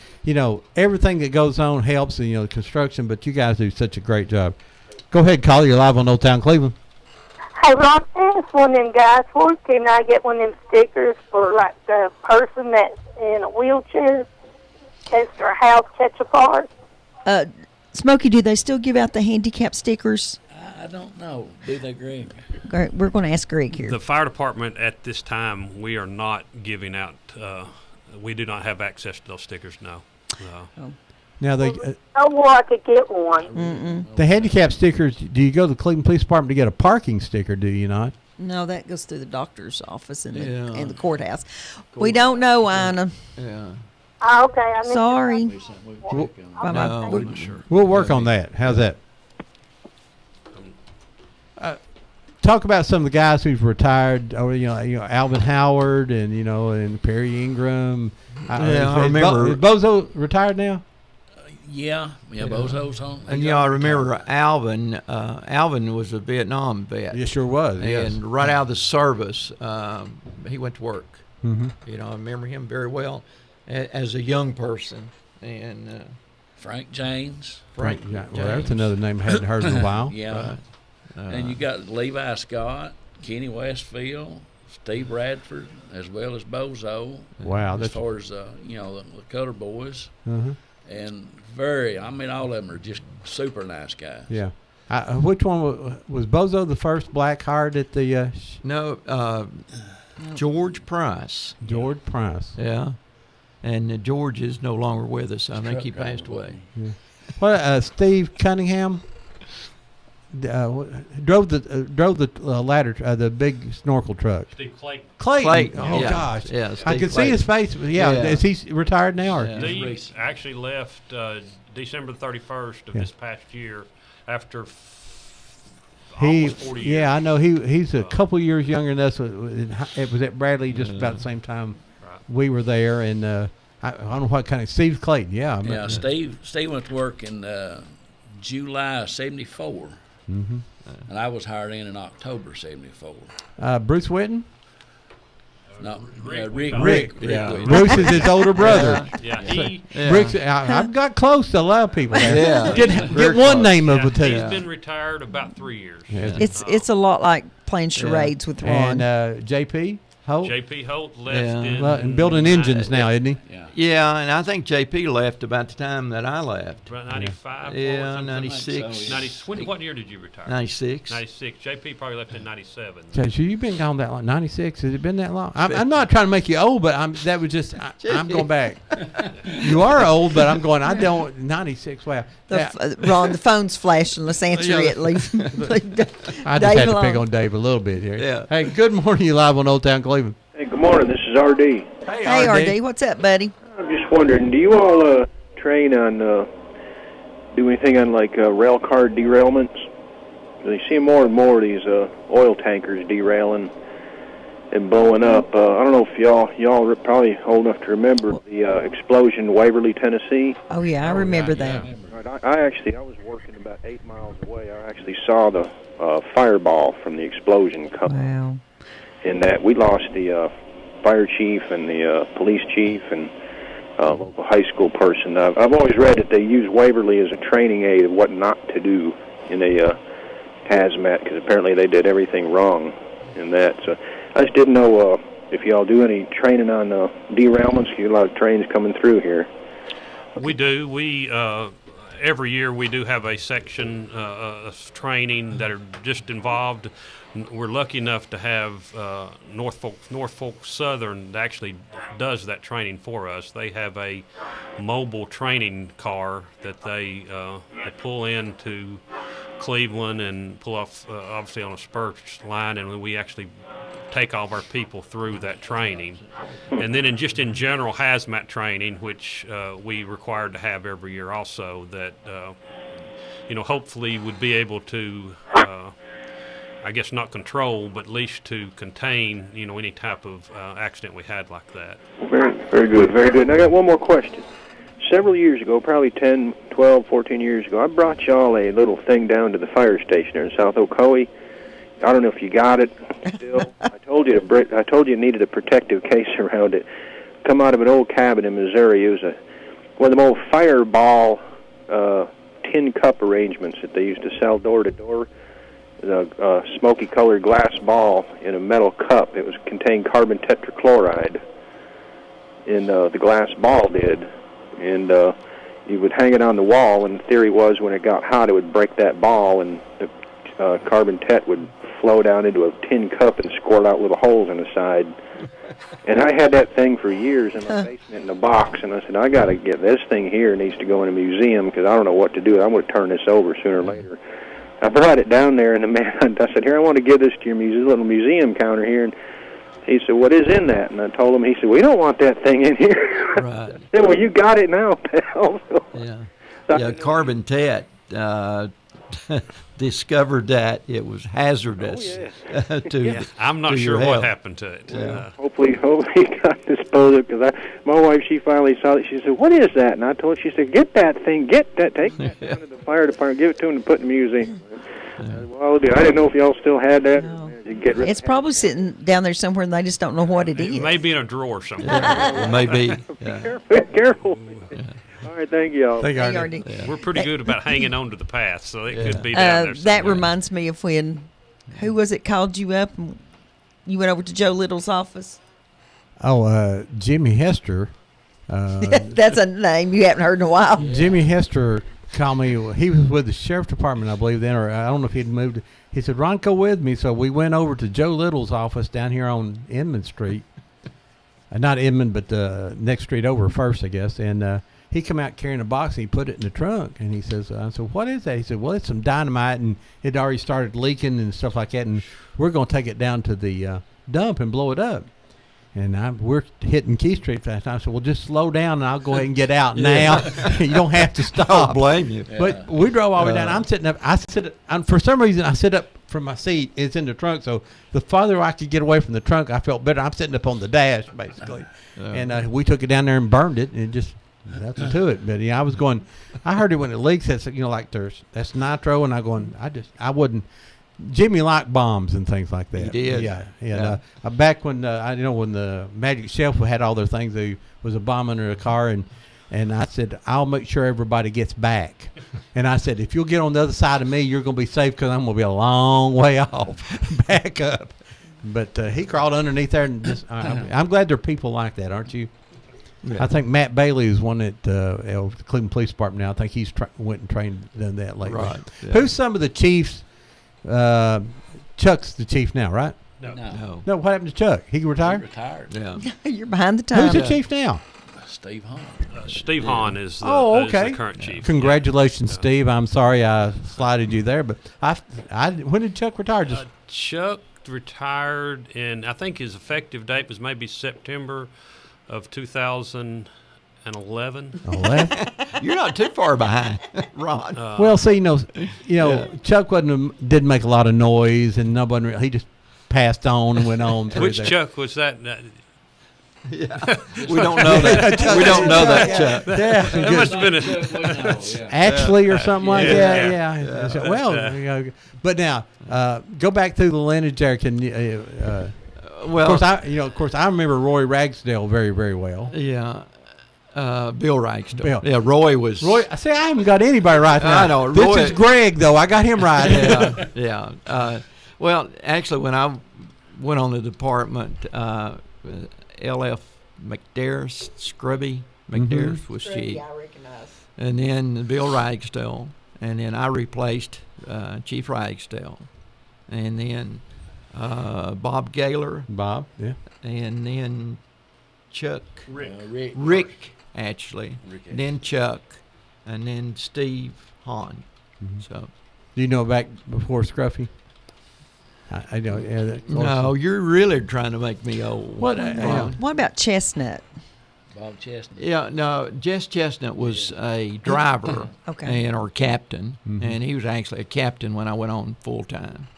everything that goes on helps, and the construction, but you guys do such a great job. Go ahead, Carl. You're live on Old Town Cleveland. Hey, Ron, ask one of them guys, where can I get one of them stickers for like the person that's in a wheelchair, has their house catch apart? Smokey, do they still give out the handicap stickers? I don't know. Do they, Greg? We're going to ask Greg here. The fire department at this time, we are not giving out. We do not have access to those stickers now. Now they. I could get one. The handicap stickers. Do you go to the Cleveland Police Department to get a parking sticker? Do you not? No, that goes through the doctor's office and the courthouse. We don't know, Anna. Yeah. Oh, okay. Sorry. We'll work on that. How's that? Talk about some of the guys who've retired. Or Alvin Howard and Perry Ingram. I remember. Is Bozo retired now? Yeah, Bozo's home. And I remember Alvin. Alvin was a Vietnam vet. He sure was. And yes. right out of the service, he went to work. Mm-hmm. I remember him very well as a young person. And Frank James. Frank James. Well, that's another name I hadn't heard in a while. Yeah. And you got Levi Scott, Kenny Westfield, Steve Bradford, as well as Bozo. Wow. As far as the Cutter boys. Mm-hmm. And all of them are just super nice guys. Yeah. Which one was Bozo the first black hired at the? No, George Price. George Price. Yeah. And George is no longer with us. I think he passed away. Yeah. Well, Steve Cunningham drove the ladder, the big snorkel truck. Steve Clayton. Clayton. Oh gosh. Yeah, I could see his face. Yeah. Is he retired now? Or? Steve actually left December 31st of this past year after almost 40 years. Yeah, I know he's a couple years younger than us. It was at Bradley just about the same time we were there, and I don't know what kind of Steve Clayton. Yeah. Steve went to work in July '74. Mm-hmm. And I was hired in October '74. Bruce Whitten? No, Rick. Yeah. Bruce is his older brother. Rick's, I've got close to a lot of people. Yeah. Get one name of it too. He's been retired about 3 years. It's a lot like playing charades with Ron. And JP Holt? JP Holt left and building engines now, isn't he? Yeah, and I think JP left about the time that I left. About 95? Yeah, 96. What year did you retire? 96. 96. JP probably left in 97. So you've been gone that long? 96? Has it been that long? I'm not trying to make you old, but I'm going back. You are old, but I'm going, 96. Wow. Ron, the phone's flashing. Let's answer it. Leave I just had to pick on Dave a little bit here. Yeah. Hey, good morning. You live on Old Town Cleveland. Hey, good morning. This is RD. Hey, RD. What's up, buddy? I'm just wondering, do you all train on, do anything on like rail car derailments? They see more and more of these oil tankers derailing and blowing up. I don't know if y'all are probably old enough to remember the explosion in Waverly, Tennessee. Oh yeah, I remember that. Right, I was working about 8 miles away. I actually saw the fireball from the explosion come. Wow. In that we lost the fire chief and the police chief and local high school person. I've always read that they use Waverly as a training aid of what not to do in a hazmat, because apparently they did everything wrong in that. So I just didn't know if y'all do any training on derailments. You get a lot of trains coming through here. We do. We every year we do have a section of training that are just involved. We're lucky enough to have Norfolk Southern that actually does that training for us. They have a mobile training car that they pull into Cleveland and pull off, obviously on a spur line, and we actually take all of our people through that training. And then in general hazmat training, which we required to have every year also, that hopefully would be able to I guess not control, but at least to contain, any type of accident we had like that. Very, very good, very good. And I got one more question. Several years ago, probably 10, 12, 14 years ago, I brought y'all a little thing down to the fire station there in South Ocoee. I don't know if you got it still. I told you it needed a protective case around it. Come out of an old cabin in Missouri. It was one of them old fireball tin cup arrangements that they used to sell door to door. A smoky-colored glass ball in a metal cup. It contained carbon tetrachloride, and the glass ball did. And you would hang it on the wall, and the theory was when it got hot, it would break that ball, and the carbon tet would flow down into a tin cup and squirt out little holes in the side. And I had that thing for years in my basement in a box, and I said, I got to get this thing here. It needs to go in a museum because I don't know what to do. I'm going to turn this over sooner or later. I brought it down there, and the man, I said, here, I want to give this to your little museum counter here. And he said, what is in that? And I told him, he said, we don't want that thing in here. Right. I said, well, you got it now, pal. Yeah, Carbon Tet discovered that it was hazardous I'm not to sure your what health. happened to it. Yeah. Hopefully it got disposed of, because my wife, she finally saw it. She said, what is that? And I told her, she said, get that thing, take that down to the fire department, give it to them and put it in the museum. Well, I didn't know if y'all still had that. It's probably sitting down there somewhere, and they just don't know what it is. It may be in a drawer somewhere. Maybe. Careful. All right, thank you all. Thank you, R.D. We're pretty good about hanging on to the past, so it could be down there That somewhere. reminds me of when, who was it called you up and you went over to Joe Little's office? Oh, Jimmy Hester. That's a name you haven't heard in a while. Jimmy Hester called me. He was with the sheriff's department, I believe, then, or I don't know if he'd moved. He said, Ron, go with me. So we went over to Joe Little's office down here on Inman Street. Not Inman, but the next street over first, I guess. And he come out carrying a box, and he put it in the trunk. And he says, I said, what is that? He said, well, it's some dynamite, and it already started leaking and stuff like that, and we're going to take it down to the dump and blow it up. And we're hitting Key Street fast. I said, well, just slow down, and I'll go ahead and get out now. You don't have to stop. I don't blame you. But we drove all the way down. I'm sitting up. For some reason, I sit up from my seat. It's in the trunk, so the farther I could get away from the trunk, I felt better. I'm sitting up on the dash, basically. And we took it down there and burned it, and just that's to it. But I was going. I heard it when it leaks. That's like that's nitro, and I wouldn't. Jimmy liked bombs and things like that. He did. Yeah. Back when when the Magic Shelf had all their things, there was a bomb under a car, and I said, I'll make sure everybody gets back. And I said, if you'll get on the other side of me, you're going to be safe because I'm going to be a long way off. Back up. But he crawled underneath there, and just I'm glad there are people like that, aren't you? Yeah. I think Matt Bailey is one at the Cleveland Police Department now. I think he's went and done that lately. Right. Yeah. Who's some of the chiefs? Chuck's the chief now, right? No. No, what happened to Chuck? He retired? He retired. Yeah. You're behind the times. Who's the chief now? Steve Hahn. Steve Hahn is the, is okay. the current chief. Congratulations, Steve. I'm sorry I slighted you there, but when did Chuck retire? Chuck retired, and I think his effective date was maybe September of 2011. You're not too far behind, Ron. Well, see, Chuck didn't make a lot of noise, and nobody. He just passed on and went on. Which Chuck was that? Yeah, we don't know that. We don't know that, Chuck. Yeah, that must have been Ashley or something like that. Yeah. So, well, but now go back through the lineage there. Can you? Well, of course, I remember Roy Ragsdale very, very well. Yeah. Bill Ragsdale. Bill. Yeah, Roy was. Roy, I haven't got anybody right now. I know. This is Greg, though. I got him right. Yeah. Well, actually, when I went on the department, L.F. McDarris, Scrubby McDarris was chief. I recognize. and then Bill Ragsdale, and then I replaced Chief Ragsdale, and then Bob Gaylor. Bob, yeah. And then Chuck. Rick. Actually. Rick then Chuck, and then Steve Hahn. So. Do you know back before Scruffy? I don't. Yeah, no, you're really trying to make me old. What about Chestnut? Bob Chestnut. Yeah, no, Jess Chestnut was a driver or captain, and he was actually a captain when I went on full time.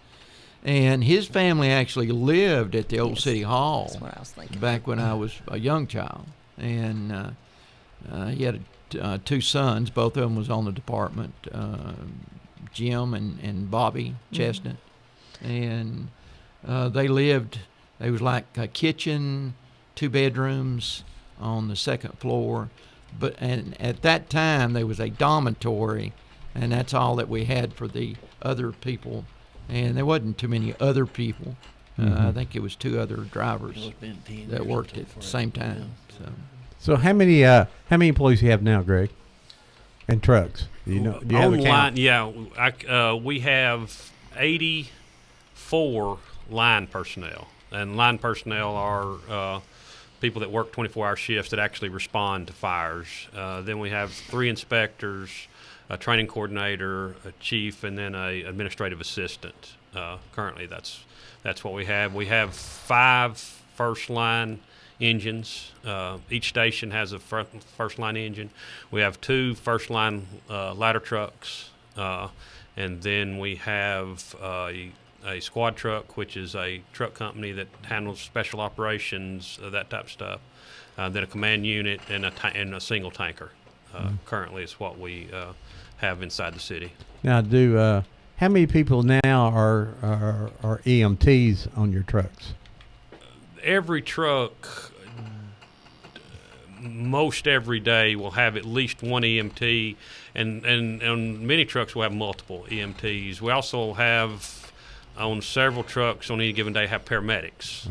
And his family actually lived at the old City Hall. That's what I was thinking. Back when I was a young child, and he had 2 sons. Both of them was on the department, Jim and Bobby Chestnut. And they lived, it was like a kitchen, 2 bedrooms on the 2nd floor. And at that time, there was a dormitory, and that's all that we had for the other people. And there wasn't too many other people. I think it was 2 other drivers that worked at the same time. So how many employees do you have now, Greg? And trucks? Do you know? Do you have a count? Yeah, we have 84 line personnel, and line personnel are people that work 24-hour shifts that actually respond to fires. Then we have 3 inspectors, a training coordinator, a chief, and then a administrative assistant. Currently, that's what we have. We have 5 first line engines. Each station has a first line engine. We have 2 first line ladder trucks, and then we have a squad truck, which is a truck company that handles special operations, that type of stuff. Then a command unit and a single tanker. Currently, is what we have inside the city. Now, how many people now are EMTs on your trucks? Every truck, most every day, will have at least 1 EMT, and on many trucks will have multiple EMTs. We also have, on several trucks on any given day, have paramedics.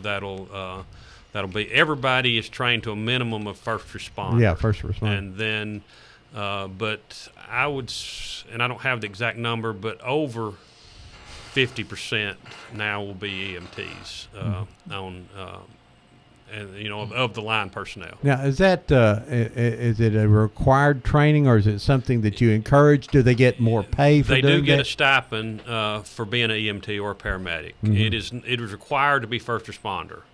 That'll be, everybody is trained to a minimum of first responder. Yeah, first responder. And then, but I would, and I don't have the exact number, but over 50% now will be EMTs of the line personnel. Now, is that is it a required training, or is it something that you encourage? Do they get more pay for doing that? They do get a stipend for being an EMT or a paramedic. It is required to be first responder.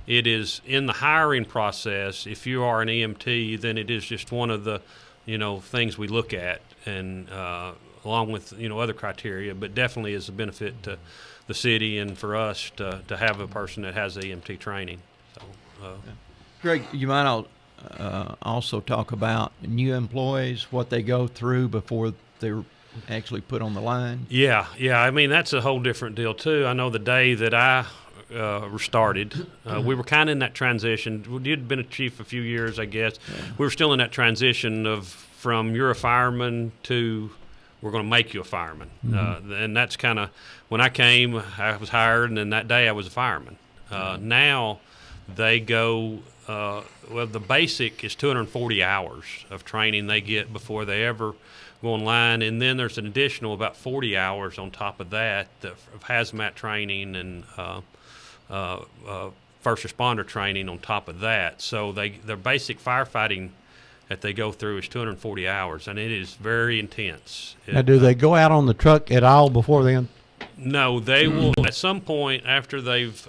It is in the hiring process. If you are an EMT, then it is just one of the things we look at, and along with other criteria, but definitely is a benefit to the city and for us to have a person that has EMT training. So, Greg, you might also talk about new employees, what they go through before they're actually put on the line. Yeah. I mean, that's a whole different deal too. I know the day that I started, we were kind of in that transition. We had been a chief a few years, I guess. Yeah. We were still in that transition from you're a fireman to we're going to make you a fireman. And that's kind of, when I came, I was hired, and then that day I was a fireman. Now they go, the basic is 240 hours of training they get before they ever go online, and then there's an additional about 40 hours on top of that of hazmat training and first responder training on top of that. So their basic firefighting that they go through is 240 hours, and it is very intense. Now, do they go out on the truck at all before then? No, they will at some point after they've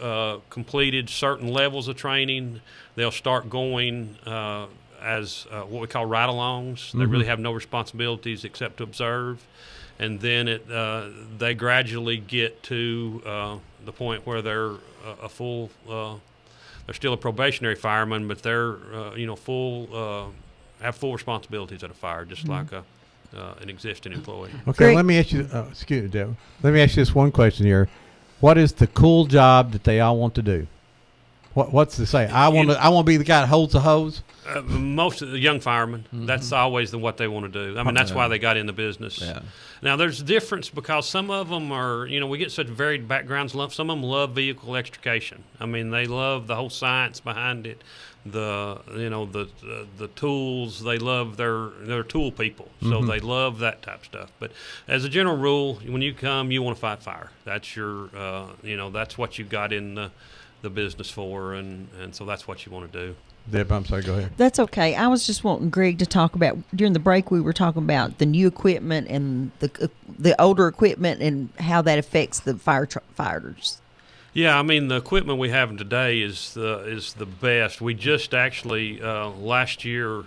completed certain levels of training, they'll start going as what we call ride-alongs. They really have no responsibilities except to observe, and then they gradually get to the point where they're a full. They're still a probationary fireman, but they're full. Have full responsibilities at a fire, just like an existing employee. Okay, let me ask you. Excuse me, Deb. Let me ask you this one question here: what is the cool job that they all want to do? What's to say? I want to be the guy that holds the hose. Most of the young firemen, that's always what they want to do. I mean, that's why they got in the business. Yeah. Now, there's a difference because some of them are, we get such varied backgrounds. Some of them love vehicle extrication. I mean, they love the whole science behind it, the tools. They love their tool people, so they love that type of stuff. But as a general rule, when you come, you want to fight fire. That's your, that's what you got in the business for, and so that's what you want to do. Deb, I'm sorry, go ahead. That's okay. I was just wanting Greg to talk about, during the break we were talking about the new equipment and the older equipment and how that affects the firefighters. Yeah, I mean, the equipment we have today is the best. We just actually, last year,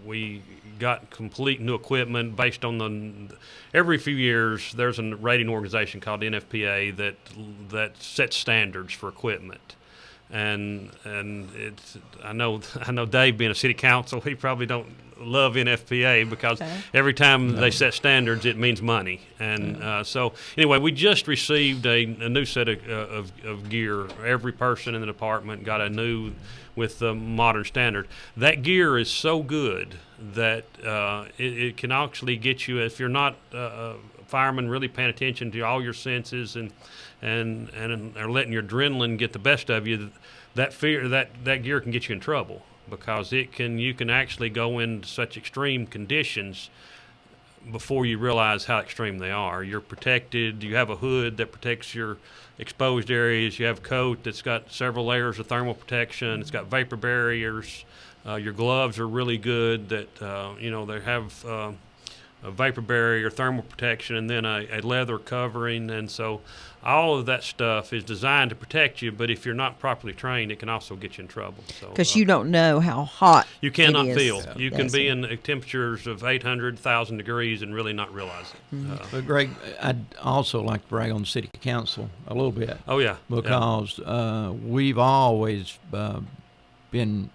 we got complete new equipment based on every few years there's a rating organization called NFPA that sets standards for equipment. And it's I know Dave being a city council, he probably don't love NFPA because every time they set standards, it means money. And so anyway, we just received a new set of gear. Every person in the department got a new with the modern standard. That gear is so good that it can actually get you, if you're not a fireman really paying attention to all your senses and are letting your adrenaline get the best of you, that gear can get you in trouble because you can actually go into such extreme conditions before you realize how extreme they are. You're protected. You have a hood that protects your exposed areas. You have a coat that's got several layers of thermal protection. It's got vapor barriers. Your gloves are really good that, they have a vapor barrier, thermal protection, and then a leather covering. And so all of that stuff is designed to protect you, but if you're not properly trained, it can also get you in trouble. Because you don't know how hot you cannot it is. feel. You can be in temperatures of 800, 1,000 degrees and really not realize it. But Greg, I'd also like to brag on the city council a little bit. Oh, yeah. Because we've always been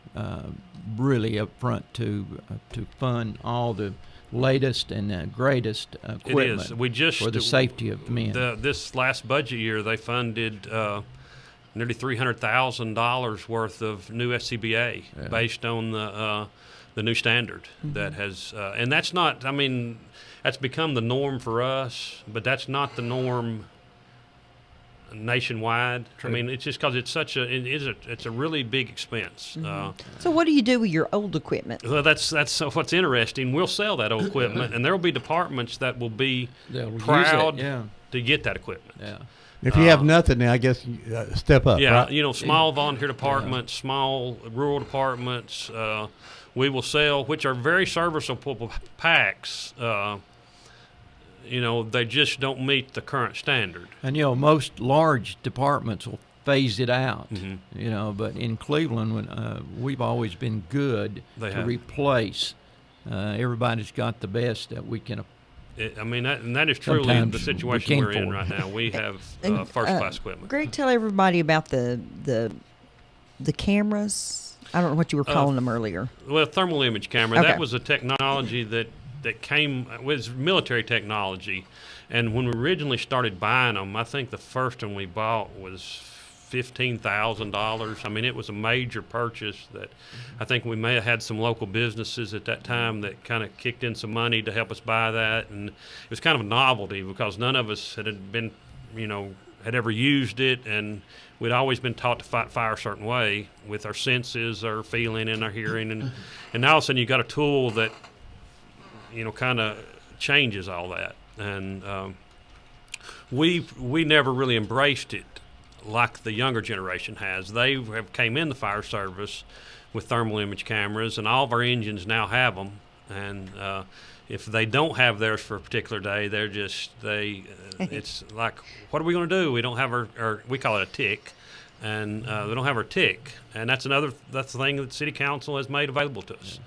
really upfront to fund all the latest and greatest equipment. It is. We just for the safety of men. This last budget year, they funded nearly $300,000 worth of new SCBA based on the new standard that has, and that's not. I mean, that's become the norm for us, but that's not the norm nationwide. True. I mean, it's just because it's it's a really big expense. So what do you do with your old equipment? Well, that's what's interesting. We'll sell that old equipment, and there will be departments that will be proud to get that equipment. Yeah. If you have nothing, I guess step up. Yeah, right? Small volunteer departments, small rural departments, we will sell, which are very serviceable packs. They just don't meet the current standard. And, most large departments will phase it out, Mm-hmm. But in Cleveland, we've always been good to replace. Everybody's got the best that we can that is truly sometimes the situation we're in for. right now. We have first-class equipment. Greg, tell everybody about the cameras. I don't know what you were calling them earlier. Well, thermal image camera. Okay. That was a technology that came was military technology, and when we originally started buying them, I think the first one we bought was $15,000. I mean, it was a major purchase that I think we may have had some local businesses at that time that kind of kicked in some money to help us buy that, and it was kind of a novelty because none of us had been, had ever used it, and we'd always been taught to fight fire a certain way with our senses, our feeling, and our hearing, and now all of a sudden you got a tool that kind of changes all that, and we never really embraced it like the younger generation has. They have came in the fire service with thermal image cameras, and all of our engines now have them. And if they don't have theirs for a particular day, it's like, what are we going to do? We don't have our we call it a tick, and we don't have our tick, and that's the thing that the city council has made available to us.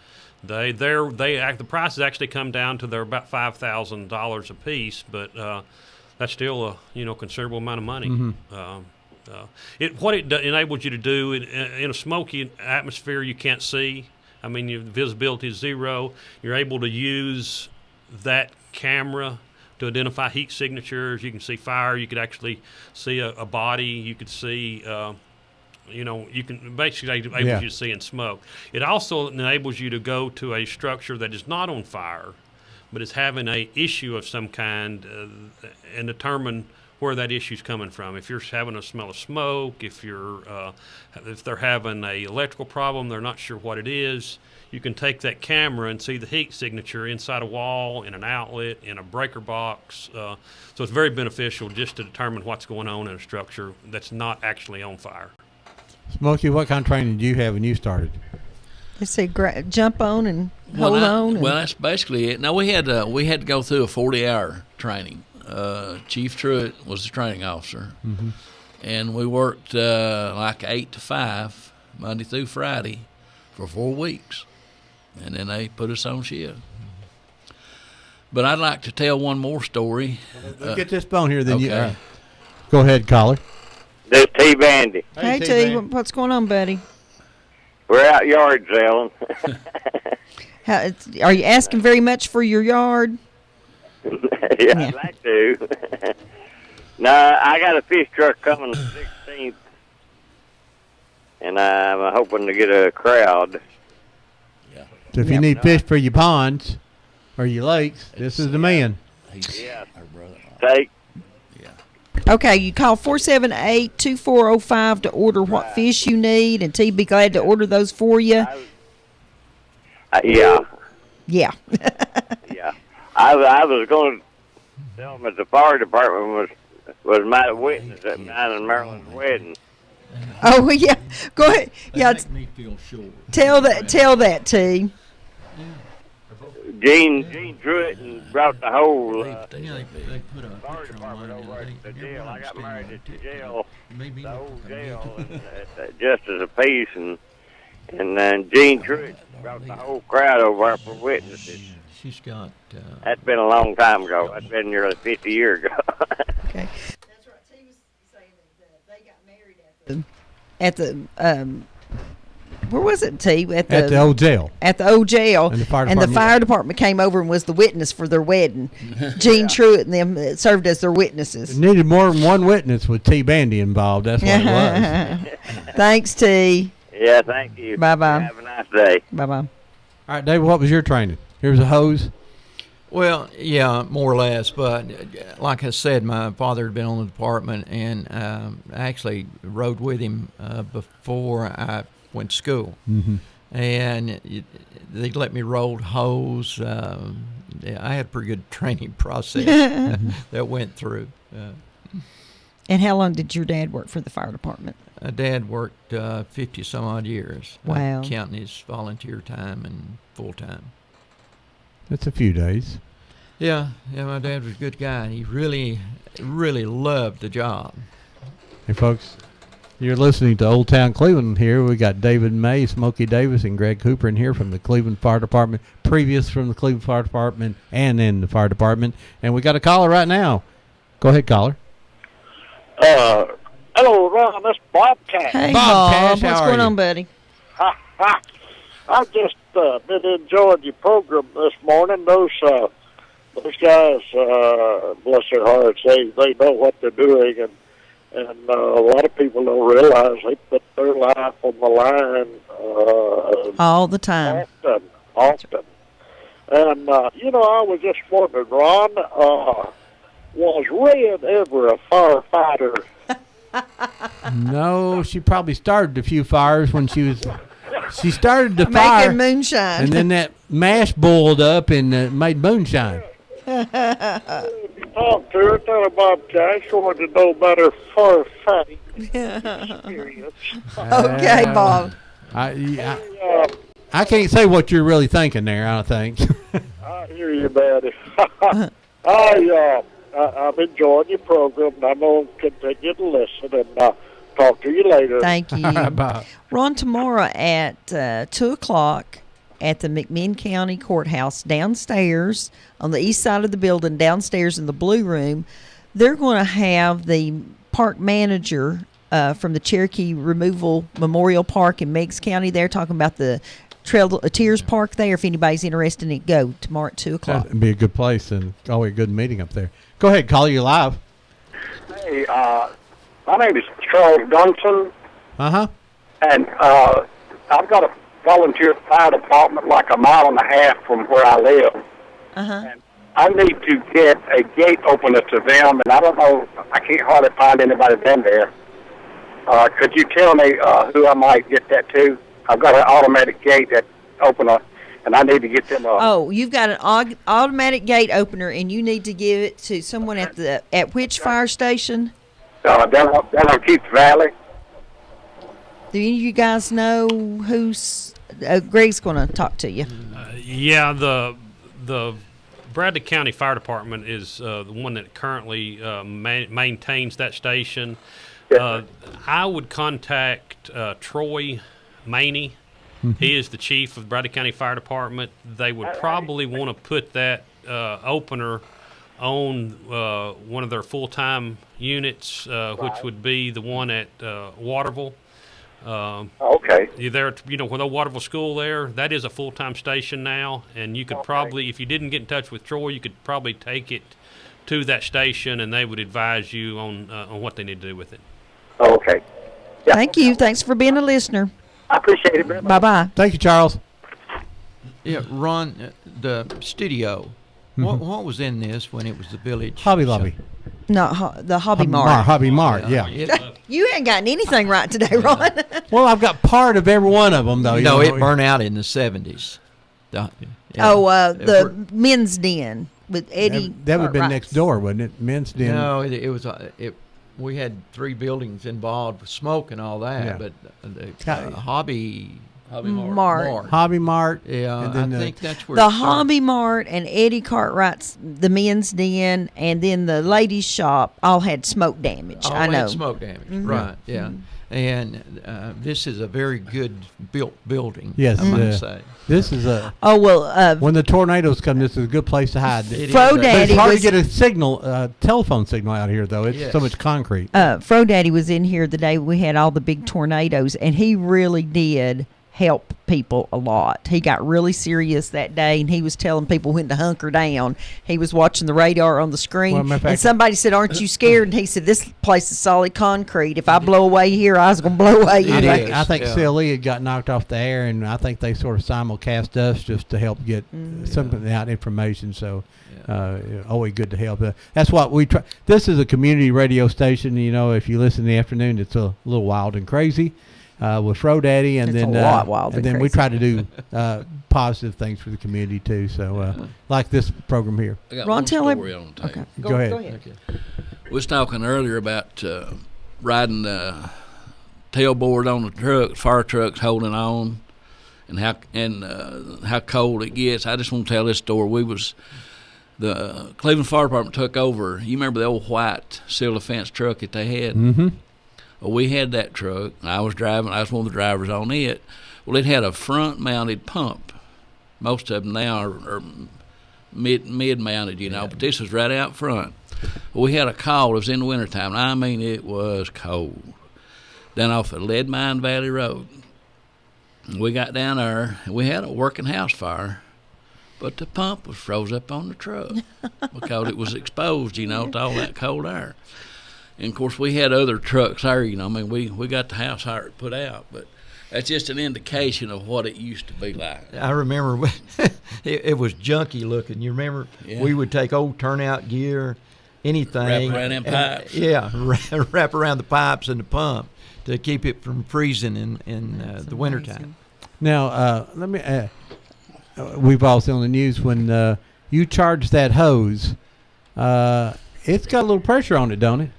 The prices actually come down to they're about $5,000 a piece, but that's still a considerable amount of money. What it enables you to do in a smoky atmosphere you can't see. I mean, your visibility is zero. You're able to use that camera to identify heat signatures. You can see fire. You could actually see a body. You could see you can basically enables you to see in smoke. It also enables you to go to a structure that is not on fire, but is having a issue of some kind, and determine where that issue is coming from. If you're having a smell of smoke, if they're having a electrical problem, they're not sure what it is, you can take that camera and see the heat signature inside a wall, in an outlet, in a breaker box. So it's very beneficial just to determine what's going on in a structure that's not actually on fire. Smokey, what kind of training did you have when you started? They say jump on and hold on. Well, that's basically it. Now, we had to go through a 40-hour training. Chief Truitt was the training officer, and we worked like 8 to 5, Monday through Friday, for 4 weeks, and then they put us on shift. But I'd like to tell one more story. We'll get this phone here, then okay. you go ahead, caller. This T. Bandy. Hey, T, what's going on, buddy? We're out yard selling. Are you asking very much for your yard? Yeah, I'd like to. No, I got a fish truck coming the 16th, and I'm hoping to get a crowd. Yeah. So if you need fish for your ponds or your lakes, this is the man. Yeah. Take. Okay, you call 478-2405 to order what fish you need, and T be glad to order those for you. Yeah. Yeah. Yeah. I was going to tell them that the fire department was my witness at mine and Marilyn's wedding. Oh, yeah. Go ahead. Yeah. Make me feel sure. Tell that, T. Gene Truitt brought the whole they put a fire department over at the jail. I got married at the jail, the whole jail, and, just as a piece, and then Gene Truitt brought the whole crowd over there for witnesses. She's got. That's been a long time ago. That's been nearly 50 years ago. Okay. That's right. T was saying that they got married at the where was it, T? At the old jail. At the old jail. And the fire department came over and was the witness for their wedding. Gene Truitt and them served as their witnesses. It needed more than one witness with T. Bandy involved. That's what it was. Thanks, T. Yeah, thank you. Bye-bye. Have a nice day. Bye-bye. All right, David, what was your training? Here's a hose. Well, yeah, more or less. But like I said, my father had been on the department, and I actually rode with him before I went to school. And they let me roll hose. I had a pretty good training process that went through. And how long did your dad work for the fire department? Dad worked 50 some odd years. Wow. Counting his volunteer time and full time. That's a few days. Yeah, my dad was a good guy. He really, really loved the job. Hey, folks, you're listening to Old Town Cleveland here. We got David May, Smokey Davis, and Greg Cooper in here from the Cleveland Fire Department, previous from the Cleveland Fire Department and in the fire department. And we got a caller right now. Go ahead, caller. Hello, Ron. This is Bob Cash. Hey, Bob Cash, what's going on, buddy? I've just been enjoying your program this morning. Those guys, bless their hearts, they know what they're doing, and a lot of people don't realize they put their life on the line all the time. Often. And, I was just wondering, Ron, was Red ever a firefighter? No, she probably started a few fires when she started the fire. Making moonshine. And then that mash boiled up and made moonshine. Talk to her, tell her Bob Cash wanted to know about her firefighting experience. Okay, Bob. I can't say what you're really thinking there, I don't think. I hear you, Daddy. I've enjoyed your program, and I'm going to continue to listen, and talk to you later. Thank you. All right, Bob. Ron, tomorrow at 2 o'clock at the McMinn County Courthouse downstairs on the east side of the building, downstairs in the Blue Room, they're going to have the park manager from the Cherokee Removal Memorial Park in Meigs County there talking about the Trail of Tears Park there. If anybody's interested in it, go tomorrow at 2 o'clock. That'd be a good place and always a good meeting up there. Go ahead, caller, you live. Hey, my name is Charles Dunson. Uh-huh. And I've got a volunteer fire department like a mile and a half from where I live. Uh-huh. I need to get a gate opener to them, and I don't know, I can't hardly find anybody been there. Could you tell me who I might get that to? I've got an automatic gate that opener, and I need to get them. Oh, you've got an automatic gate opener, and you need to give it to someone at which fire station? Down on Keith Valley. Do any of you guys know who's? Greg's going to talk to you. Yeah, the Bradley County Fire Department is the one that currently maintains that station. I would contact Troy Maney. He is the chief of Bradley County Fire Department. They would probably want to put that opener on one of their full-time units, which would be the one at Waterville. Okay. There, with the Waterville School there, that is a full-time station now, and you could probably, if you didn't get in touch with Troy, you could probably take it to that station, and they would advise you on what they need to do with it. Okay. Yeah. Thank you. Thanks for being a listener. I appreciate it very much. Bye-bye. Thank you, Charles. Yeah, Ron, the studio, what was in this when it was the village? Hobby Lobby. No, the Hobby Mart. Hobby Mart, yeah. You ain't gotten anything right today, Ron. Well, I've got part of every one of them, though. No, it burned out in the 70s. The Men's Den with Eddie. That would have been next door, wouldn't it? Men's Den. No, it was. We had 3 buildings involved with smoke and all that, but the Hobby Mart. Hobby Mart. Yeah, and then I think that's where the Hobby Mart and Eddie Cartwright's the Men's Den, and then the ladies' shop all had smoke damage. All I know. had smoke damage, right? Yeah, and this is a very good built building. Yes, I might say. This is a. Oh well. When the tornadoes come, this is a good place to hide. Fro Daddy it's hard was, to get a signal, telephone signal out here, though. It's so much concrete. Fro Daddy was in here the day we had all the big tornadoes, and he really did help people a lot. He got really serious that day, and he was telling people when to hunker down. He was watching the radar on the screen, and somebody said, "Aren't you scared?" And he said, "This place is solid concrete. If I blow away here, I was going to blow away here." I think CLE had got knocked off the air, and I think they sort of simulcast us just to help get something out information. So always good to help. That's what we try. This is a community radio station. If you listen in the afternoon, it's a little wild and crazy. With Fro Daddy, and it's then a lot wild and then crazy. we try to do positive things for the community too. So like this program here. I got Ron, one tell story him. on the table. Go ahead. Okay. We was talking earlier about riding tailboard on the truck, fire trucks holding on, and how cold it gets. I just want to tell this story. The Cleveland Fire Department took over. You remember the old white silver fence truck that they had? Mm-hmm. Well, we had that truck, and I was driving. I was one of the drivers on it. Well, it had a front-mounted pump. Most of them now are mid-mounted, but this was right out front. Well, we had a call. It was in the wintertime. I mean, it was cold. Down off of Lead Mine Valley Road. We got down there, and we had a working house fire, but the pump was froze up on the truck because it was exposed, to all that cold air. And, of course, we had other trucks there, we got the house fire put out, but that's just an indication of what it used to be like. I remember it was junky looking. You remember? Yeah. We would take old turnout gear, anything. Wrap around them pipes. Wrap around the pipes and the pump to keep it from freezing in the wintertime. Now, let me. We've all seen on the news when you charge that hose, it's got a little pressure on it, don't it?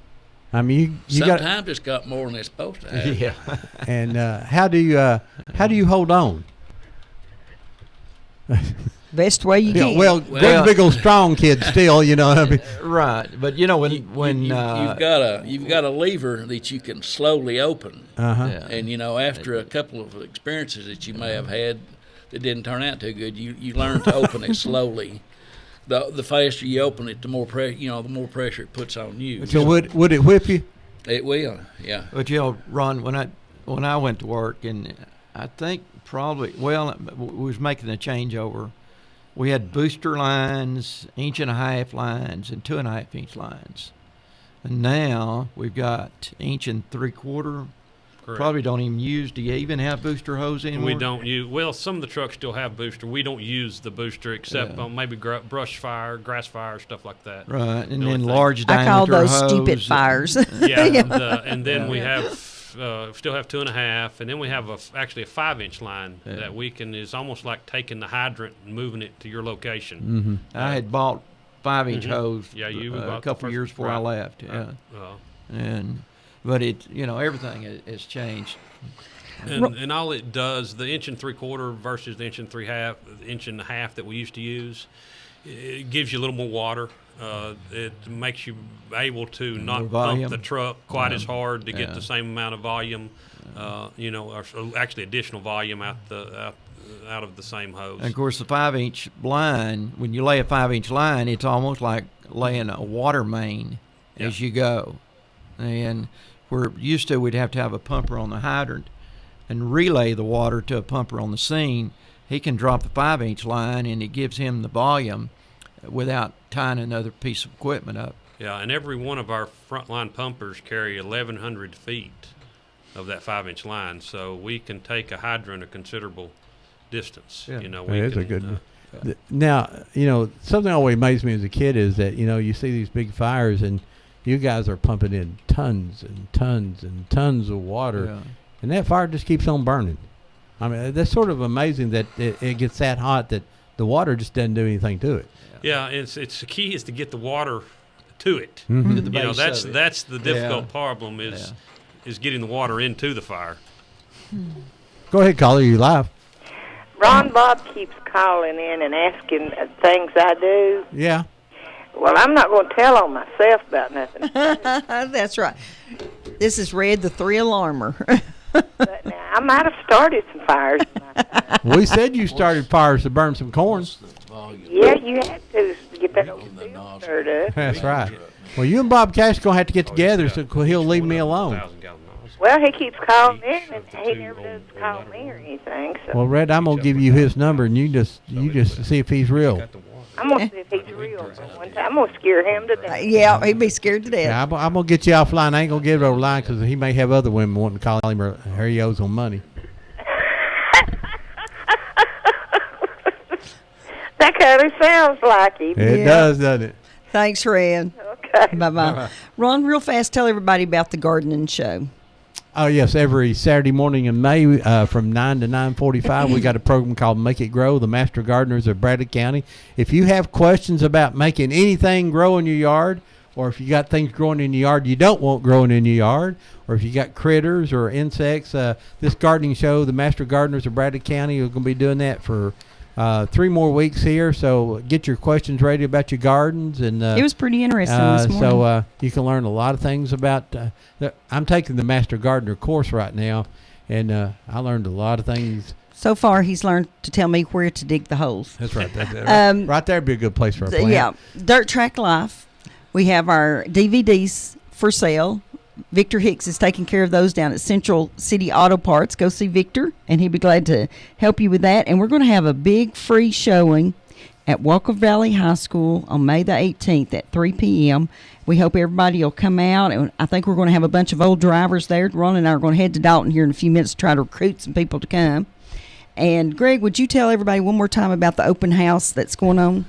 I mean, you sometimes it's got more than it's supposed to have. Yeah. And how do you hold on? Best way you can. Well, Greg's a big old strong kid still, I mean. Right, but when you've got a lever that you can slowly open, and after a couple of experiences that you may have had that didn't turn out too good, you learn to open it slowly. The faster you open it, the more the more pressure it puts on you. So would it whip you? It will, yeah. But Ron, when I went to work, and I think probably we was making a changeover. We had booster lines, 1.5-inch lines, and 2.5-inch lines, and now we've got 1 3/4, Correct. Probably don't even use. Do you even have booster hose anymore? We don't use. Well, some of the trucks still have booster. We don't use the booster except on maybe brush fire, grass fire, stuff like that. Right, and The then only large thing. diameter I call those hose. stupid fires. And then we have still have 2.5, and then we have actually a 5-inch line that we can is almost like taking the hydrant and moving it to your location. I had bought 5-inch hose. Yeah, you a bought the couple first- years before I right. left. Yeah, Uh, but it everything has changed. And all it does, the 1 3/4 versus the 1 3/2, the 1.5 inch that we used to use, it gives you a little more water. It makes you able to not pump the truck quite as hard to get the same amount of volume, or actually additional volume out of the same hose. And of course, the 5-inch line, when you lay a 5-inch line, it's almost like laying a water main as you go. And we're used to, we'd have to have a pumper on the hydrant and relay the water to a pumper on the scene. He can drop the 5-inch line, and it gives him the volume without tying another piece of equipment up. Yeah, and every one of our frontline pumpers carry 1,100 feet of that 5-inch line, so we can take a hydrant a considerable distance. Yeah. We It is can, a good one. Now, something always amazed me as a kid is that, you see these big fires and you guys are pumping in tons and tons and tons of water, and that fire just keeps on burning. I mean, that's sort of amazing that it gets that hot that the water just doesn't do anything to it. Yeah, it's the key is to get the water to it. Mhm. To the base of it. That's the difficult problem is getting the water into the fire. Go ahead, caller. You live. Ron Bob keeps calling in and asking things I do. Yeah. Well, I'm not going to tell on myself about nothing. That's right. This is Red, the 3-alarmer. But now, I might have started some fires. We said you started fires to burn some corn. Yeah, you had to get that old field stirred up. That's right. Well, you and Bob Cash going to have to get together so he'll leave me alone. Well, he keeps calling in, and he never does call me or anything. So Well, Red, I'm going to give you his number, and you just see if he's real. I'm going to see if he's real. One time, I'm going to scare him to death. Yeah, he'd be scared to death. Yeah, I'm going to get you offline. I ain't going to get it over line because he may have other women wanting to call him or he owes on money. That kind of sounds like him. It does, doesn't it? Thanks, Red. Okay. Bye-bye. Ron, real fast, tell everybody about the gardening show. Oh, yes. Every Saturday morning in May from 9 to 9:45, we got a program called Make It Grow, the Master Gardeners of Bradley County. If you have questions about making anything grow in your yard, or if you got things growing in your yard you don't want growing in your yard, or if you got critters or insects, this gardening show, the Master Gardeners of Bradley County, we're going to be doing that for 3 more weeks here. So get your questions ready about your gardens. And it was pretty interesting this morning. So you can learn a lot of things about I'm taking the Master Gardener course right now, and I learned a lot of things. So far, he's learned to tell me where to dig the holes. That's right. Right there would be a good place for a plant. Yeah. Dirt Track Life. We have our DVDs for sale. Victor Hicks is taking care of those down at Central City Auto Parts. Go see Victor, and he'd be glad to help you with that. And we're going to have a big free showing at Walker Valley High School on May the 18th at 3 p.m. We hope everybody will come out, and I think we're going to have a bunch of old drivers there. Ron and I are going to head to Dalton here in a few minutes to try to recruit some people to come. And, Greg, would you tell everybody one more time about the open house that's going on?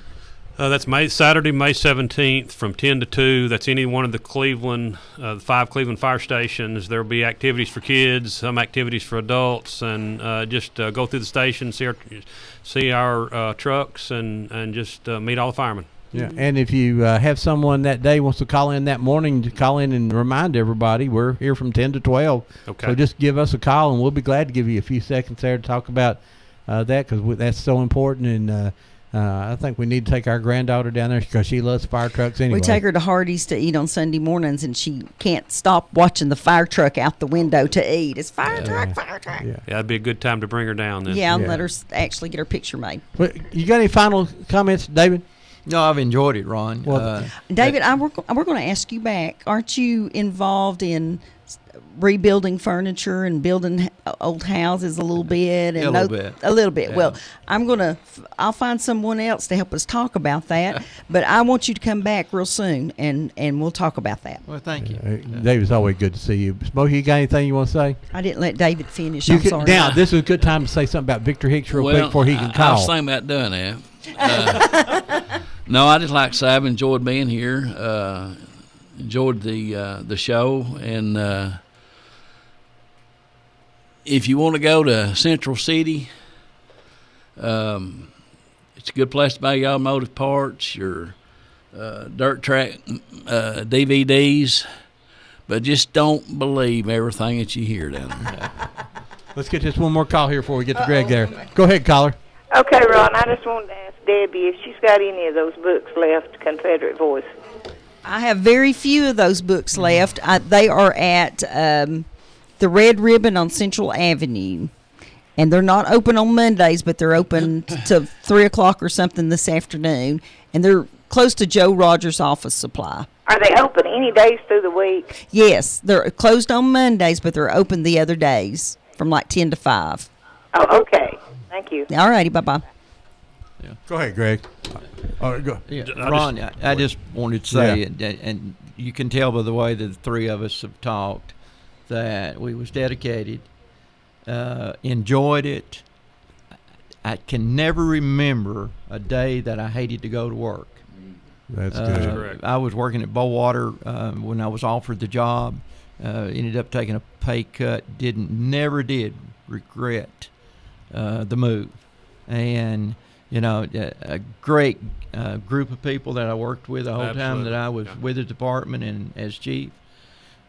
That's Saturday, May 17th from 10 to 2. That's any one of the the 5 Cleveland fire stations. There will be activities for kids, some activities for adults, and just go through the station, see our trucks, and just meet all the firemen. Yeah, and if you have someone that day wants to call in that morning, to call in and remind everybody we're here from 10 to 12. Okay. So just give us a call, and we'll be glad to give you a few seconds there to talk about that, because that's so important. And I think we need to take our granddaughter down there because she loves fire trucks anyway. We take her to Hardee's to eat on Sunday mornings, and she can't stop watching the fire truck out the window to eat. It's fire truck. Yeah, that'd be a good time to bring her down then. Yeah, and let her actually get her picture made. But you got any final comments, David? No, I've enjoyed it, Ron. Well, David, we're going to ask you back. Aren't you involved in rebuilding furniture and building old houses a little bit, and A little bit. A little bit. Yeah. Well, I'll find someone else to help us talk about that. But I want you to come back real soon, and we'll talk about that. Well, thank you. David, it's always good to see you. Smokey, you got anything you want to say? I didn't let David finish. You I'm can, sorry. now, this is a good time to say something about Victor Hicks real quick before he can I call. was thinking about doing that. No, I just like to say I've enjoyed being here. Enjoyed the show, and if you want to go to Central City, it's a good place to buy your automotive parts, your dirt track DVDs, but just don't believe everything that you hear down there. Let's get just one more call here before we get to Greg there. Go ahead, caller. Okay, Ron, I just wanted to ask Debbie if she's got any of those books left, Confederate Voice. I have very few of those books left. They are at the Red Ribbon on Central Avenue. And they're not open on Mondays, but they're open to 3 o'clock or something this afternoon. And they're close to Joe Rogers' Office Supply. Are they open any days through the week? Yes, they're closed on Mondays, but they're open the other days from like 10 to 5. Oh, okay. Thank you. All righty, bye-bye. Go ahead, Greg. All right, go. Yeah, Ron, I just wanted to say, and you can tell by the way that the three of us have talked, that we was dedicated, enjoyed it. I can never remember a day that I hated to go to work. That's good. Correct. I was working at Bowater when I was offered the job. Ended up taking a pay cut. Never did regret the move, and a great group of people that I worked with the whole time that I was with the department and as chief.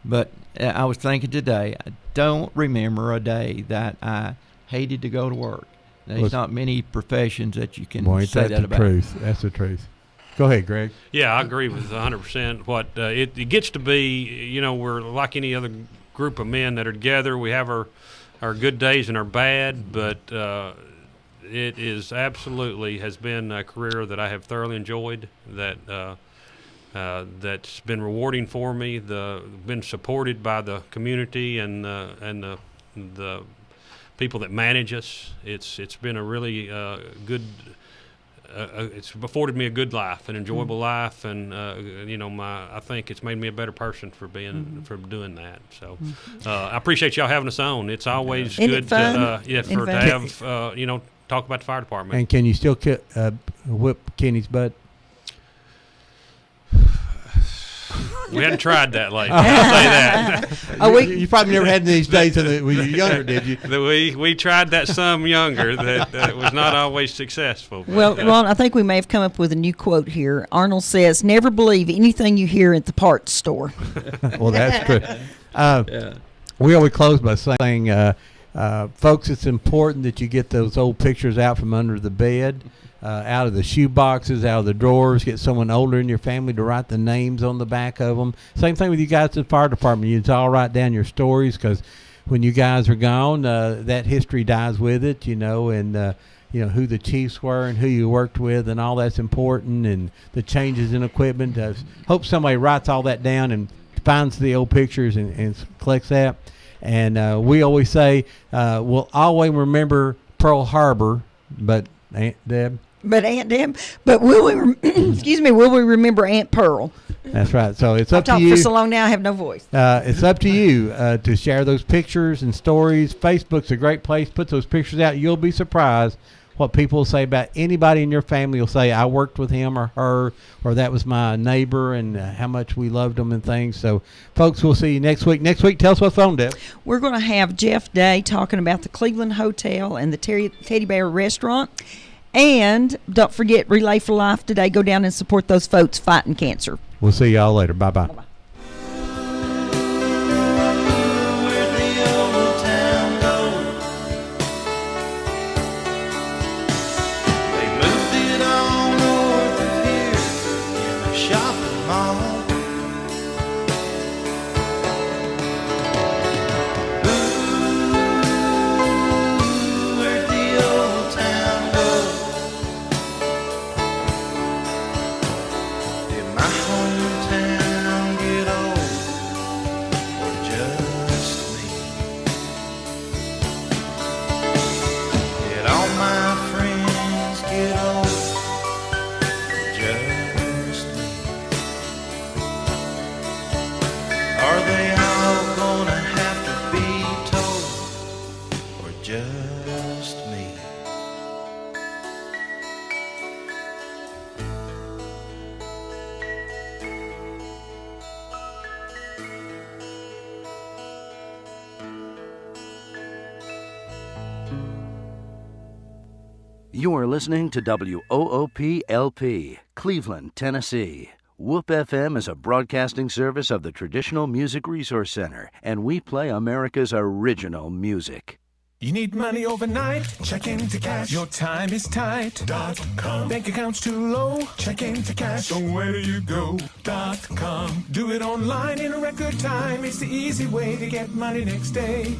But I was thinking today, I don't remember a day that I hated to go to work. There's not many professions that you can say that about. That's the truth. Go ahead, Greg. Yeah, I agree with 100%. What it gets to be, we're like any other group of men that are together. We have our good days and our bad, but it is absolutely has been a career that I have thoroughly enjoyed. That's been rewarding for me. Been supported by the community and the people that manage us. It's been a really good. It's afforded me a good life, an enjoyable life, and I think it's made me a better person for doing that. So I appreciate y'all having us on. It's always Isn't good it fun? to have talk about the fire department. And can you still whip Kenny's butt? We hadn't tried that lately. I'll say that. You probably never had these days when you were younger, did you? We tried that some younger. That was not always successful. But, Well, Ron, I think we may have come up with a new quote here. Arnold says, "Never believe anything you hear at the parts store." Well, that's true. We always close by saying, folks, it's important that you get those old pictures out from under the bed, out of the shoe boxes, out of the drawers. Get someone older in your family to write the names on the back of them. Same thing with you guys at the fire department. You all write down your stories, because when you guys are gone, that history dies with it, and who the chiefs were and who you worked with, and all that's important, and the changes in equipment. Hope somebody writes all that down and finds the old pictures and collects that. And we always say we'll always remember Pearl Harbor, but Aunt Deb. But will we remember Aunt Pearl? That's right. So it's I've up to talked you. for so long now, I have no voice. It's up to you to share those pictures and stories. Facebook's a great place. Put those pictures out. You'll be surprised what people will say about anybody in your family. Will say, I worked with him or her, or that was my neighbor, and how much we loved them and things. So, folks, we'll see you next week. Next week, tell us what's on, Deb. We're going to have Jeff Day talking about the Cleveland Hotel and the Teddy Bear Restaurant. And don't forget, Relay for Life today. Go down and support those folks fighting cancer. We'll see y'all later. Bye-bye. Bye-bye. Hometown You are listening to WOOP-LP, Cleveland, Tennessee. Whoop FM is a broadcasting service of the Traditional Music Resource Center, and we play America's original music. You need money overnight? Check into cash. Your time is tight. .com. Bank account's too low? Check into cash. So where do you go? .com. Do it online in a record time. It's the easy way to get money next day.